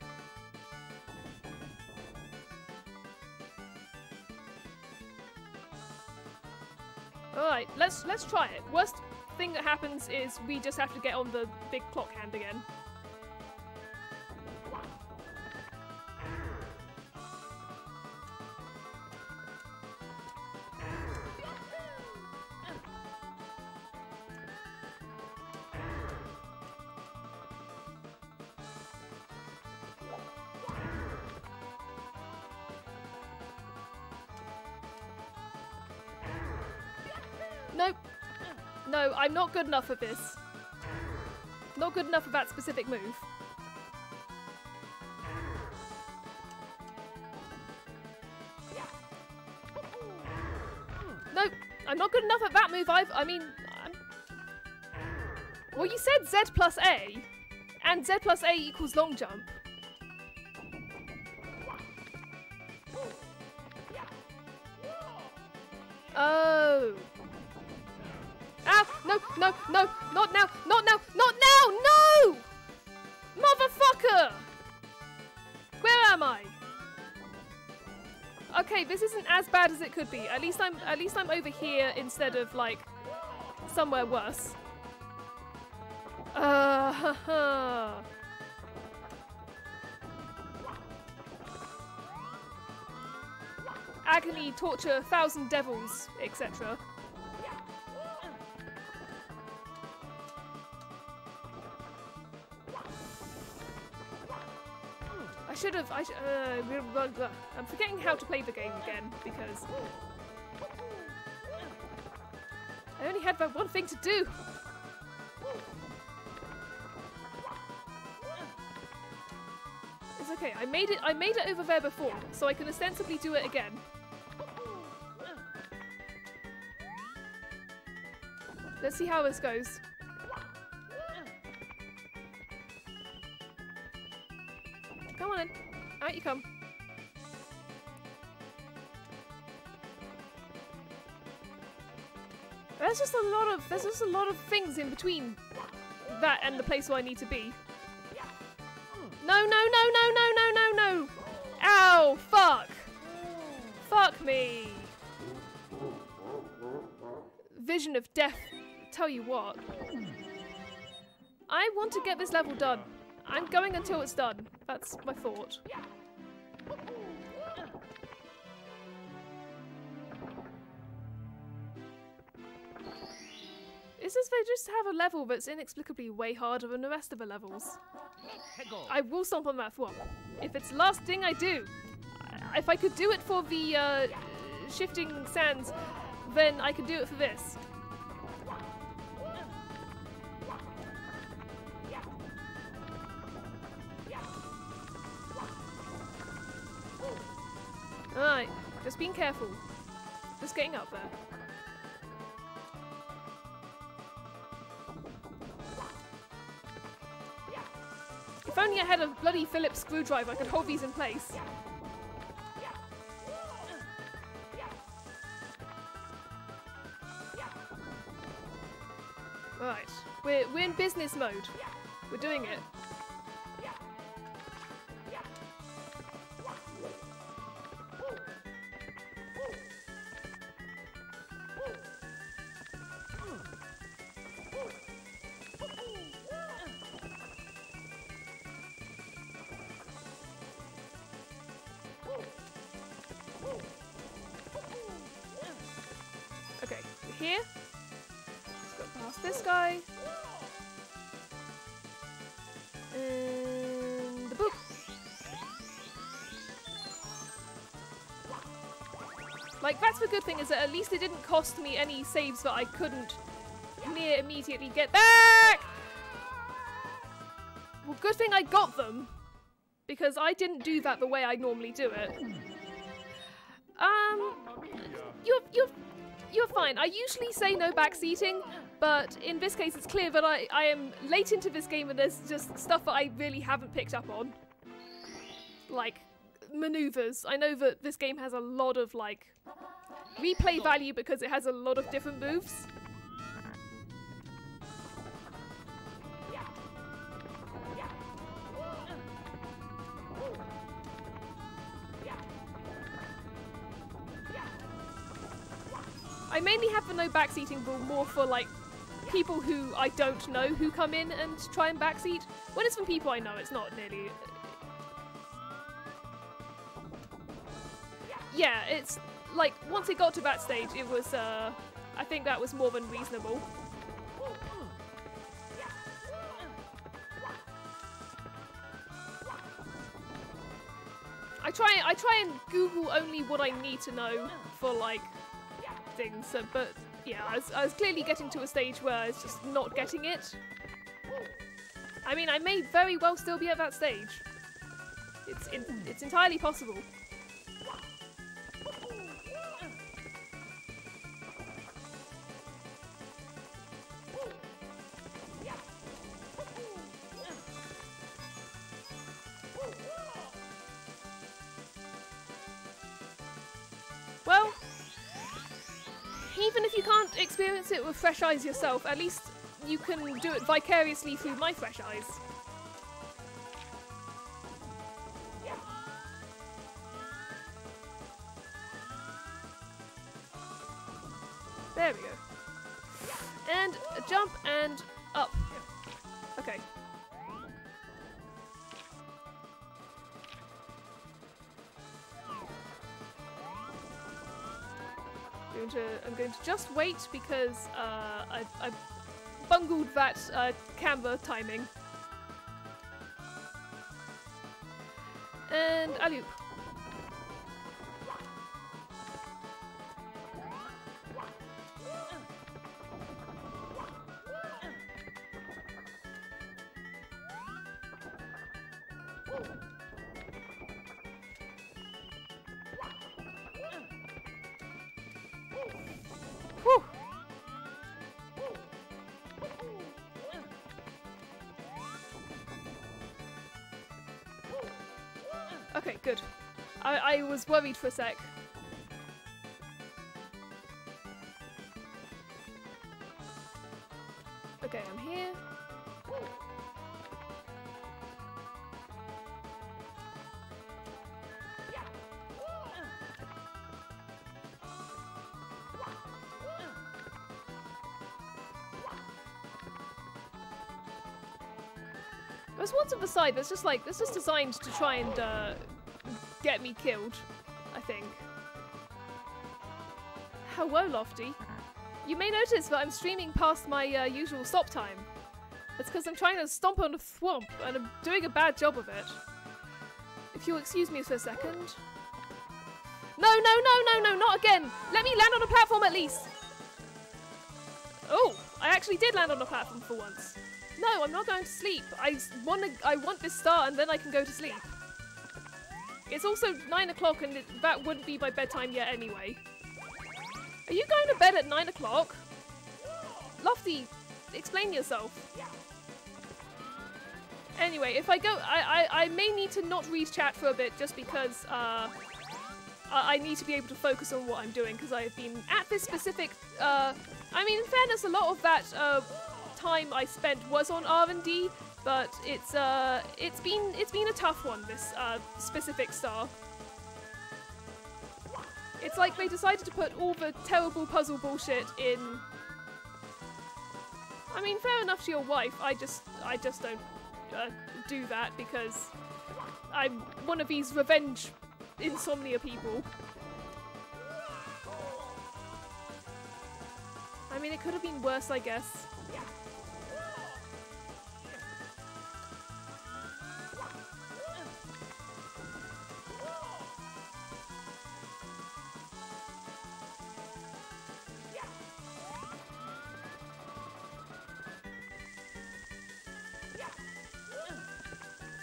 Alright, let's try it. Worst thing that happens is we just have to get on the big clock hand again. Nope. No, I'm not good enough at this. Not good enough at that specific move. Nope. I'm not good enough at that move. Well, you said Z plus A, and Z plus A equals long jump. Oh. Ow! No! No! No! Not now! Not now! Not now! No! Motherfucker! Where am I? Okay, this isn't as bad as it could be. At least I'm over here instead of like somewhere worse. Haha. Agony, torture, 1,000 devils, etc. I'm forgetting how to play the game again because I only had that one thing to do. It's okay. I made it over there before, so I can ostensibly do it again. Let's see how this goes. Come on in. Out you come. There's just a lot of things in between that and the place where I need to be. No, no, no, no, no, no, no, no! Ow! Fuck! Fuck me! Vision of death. Tell you what. I want to get this level done. I'm going until it's done. That's my thought. It's just they just have a level that's inexplicably way harder than the rest of the levels. I will stomp on that thwomp. If it's the last thing I do. If I could do it for the shifting sands, then I could do it for this. Alright, just being careful. Just getting up there. If only I had a bloody Phillips screwdriver, I could hold these in place. Right, We're in business mode. We're doing it. Okay, we're here. Let's go past this guy. And the book. Like, that's the good thing, is that at least it didn't cost me any saves that I couldn't near immediately get back! Well, good thing I got them, because I didn't do that the way I normally do it. You're fine. I usually say no backseating, but in this case it's clear that I am late into this game and there's just stuff that I really haven't picked up on. Like, maneuvers. I know that this game has a lot of, like, replay value because it has a lot of different moves. I mainly have the no backseating rule more for, like, people who I don't know who come in and try and backseat. When it's from people I know, it's not nearly... Yeah, it's, like, once it got to that stage, it was, I think that was more than reasonable. I try and Google only what I need to know for, like, things, but yeah, I was clearly getting to a stage where I was just not getting it. I mean, I may very well still be at that stage. It's entirely possible. Well, even if you can't experience it with fresh eyes yourself, at least you can do it vicariously through my fresh eyes. There we go. And a jump and up. Okay. I'm going to just wait because I bungled that camera timing. And alley-oop. Whew. Okay, good. I was worried for a sec. Okay, I'm here. There's one to the side that's just like, that's just designed to try and get me killed, I think. Hello, Lofty. You may notice that I'm streaming past my usual stop time. That's because I'm trying to stomp on a thwomp and I'm doing a bad job of it. If you'll excuse me for a second. No, no, no, no, no, not again! Let me land on a platform at least! Oh, I actually did land on a platform for once. No, I'm not going to sleep. I want this star and then I can go to sleep. It's also 9 o'clock and that wouldn't be my bedtime yet anyway. Are you going to bed at 9 o'clock? Lofty, explain yourself. Anyway, if I go, I may need to not read chat for a bit just because I need to be able to focus on what I'm doing because I've been at this specific, I mean, in fairness, a lot of that time I spent was on R&D, but it's been a tough one, this specific star. It's like they decided to put all the terrible puzzle bullshit in. I mean, fair enough to your wife. I just don't do that because I'm one of these revenge insomnia people. I mean, it could have been worse, I guess.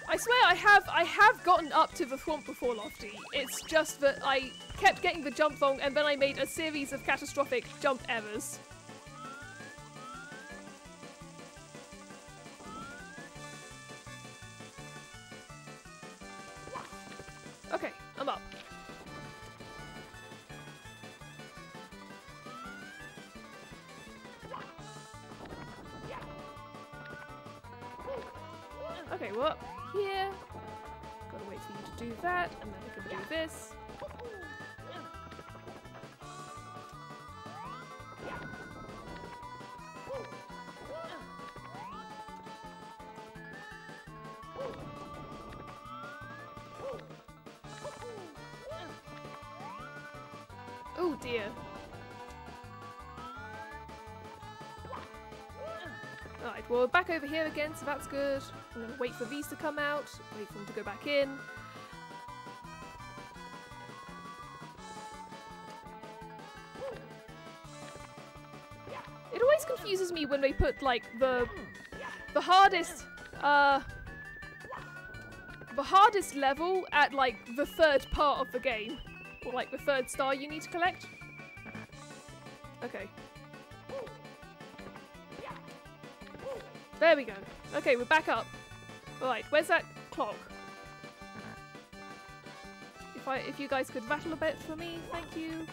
I swear I have gotten up to the swamp before, Lofty. It's just that I kept getting the jump wrong and then I made a series of catastrophic jump errors. Okay, I'm up. Okay, we're up here. Gotta wait for you to do that, and then I can do this. Oh dear. Alright, well we're back over here again, so that's good. I'm gonna wait for these to come out, wait for them to go back in. It always confuses me when they put like the hardest level at like the third part of the game. Or like the third star you need to collect. Okay. There we go. Okay, we're back up. Alright, where's that clock? If you guys could rattle a bit for me, thank you.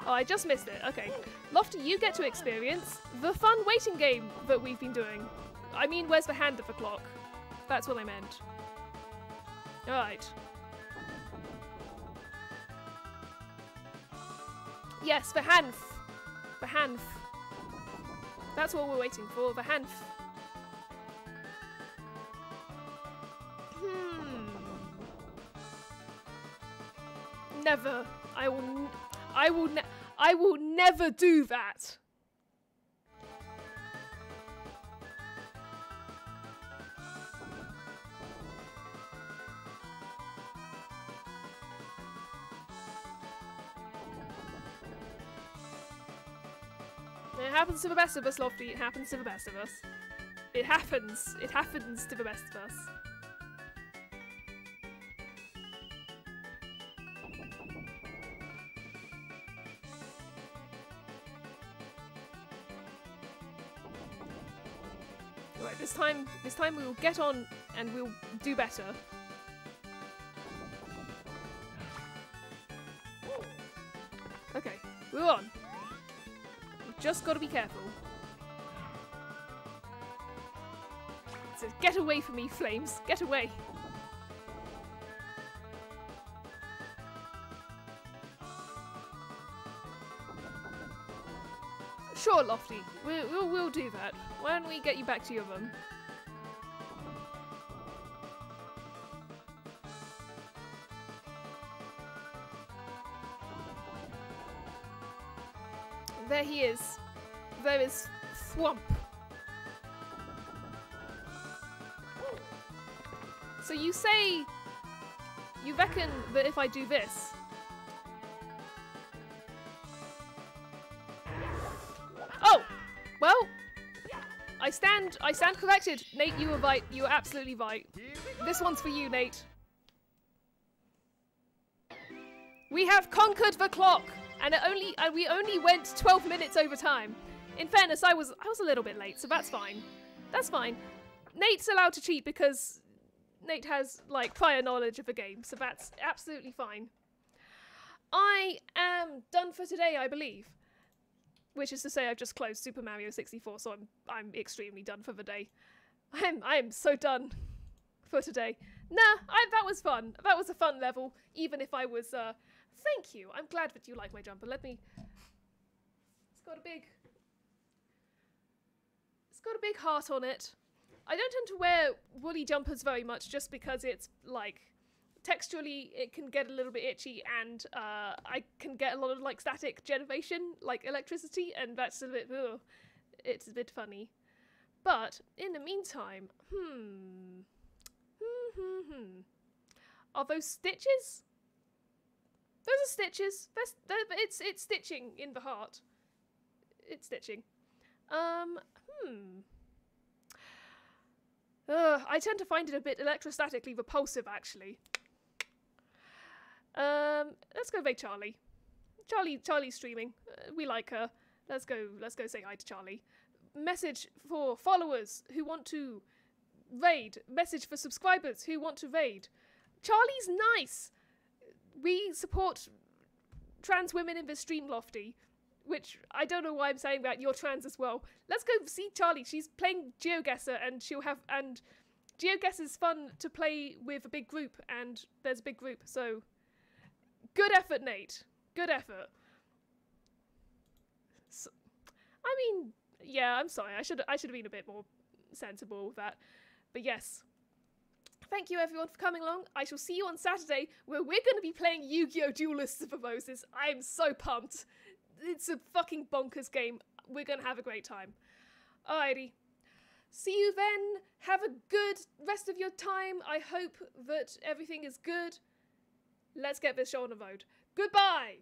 Oh, I just missed it. Okay. Lofty, you get to experience the fun waiting game that we've been doing. I mean, where's the hand of the clock? That's what I meant. Alright. Yes, the Hanf. The Hanf. That's what we're waiting for, the Hanf. Never. I will never do that. It happens to the best of us, Lofty. It happens to the best of us. It happens. It happens to the best of us. Right, this time we will get on and we'll do better. Okay, we're on. We've just got to be careful. It says, get away from me, flames. Get away. Sure, Lofty. We'll do that. Why don't we get you back to your room? There he is. There is Thwomp. So you say... You reckon that if I do this... Oh! Well... I stand corrected. Nate, you were right. You were absolutely right. This one's for you, Nate. We have conquered the clock! And we only went 12 minutes over time. In fairness, I was a little bit late, so that's fine. That's fine. Nate's allowed to cheat because Nate has, like, prior knowledge of the game, so that's absolutely fine. I am done for today, I believe. Which is to say, I've just closed Super Mario 64, so I'm extremely done for the day. I'm so done for today. Nah, that was fun. That was a fun level, even if I was, thank you. I'm glad that you like my jumper. It's got a big heart on it. I don't tend to wear woolly jumpers very much just because it's, like, texturally it can get a little bit itchy, and I can get a lot of, like, static generation, like electricity, and that's a bit, ugh, it's a bit funny. But in the meantime, are those stitches? Those are stitches. It's stitching in the heart. It's stitching. I tend to find it a bit electrostatically repulsive, actually. Let's go raid Charlie. Charlie's streaming. We like her. Let's go say hi to Charlie. Message for followers who want to raid. Message for subscribers who want to raid. Charlie's nice. We support trans women in the stream, Lofty. Which, I don't know why I'm saying that, you're trans as well. Let's go see Charlie. She's playing GeoGuessr, and GeoGuessr's fun to play with a big group, and there's a big group, so good effort, Nate. Good effort. So, I mean, yeah, I'm sorry. I should have been a bit more sensible with that. But yes. Thank you everyone for coming along. I shall see you on Saturday, where we're going to be playing Yu-Gi-Oh! Duelists of Moses. I'm so pumped. It's a fucking bonkers game. We're going to have a great time. Alrighty. See you then. Have a good rest of your time. I hope that everything is good. Let's get this show on the road. Goodbye!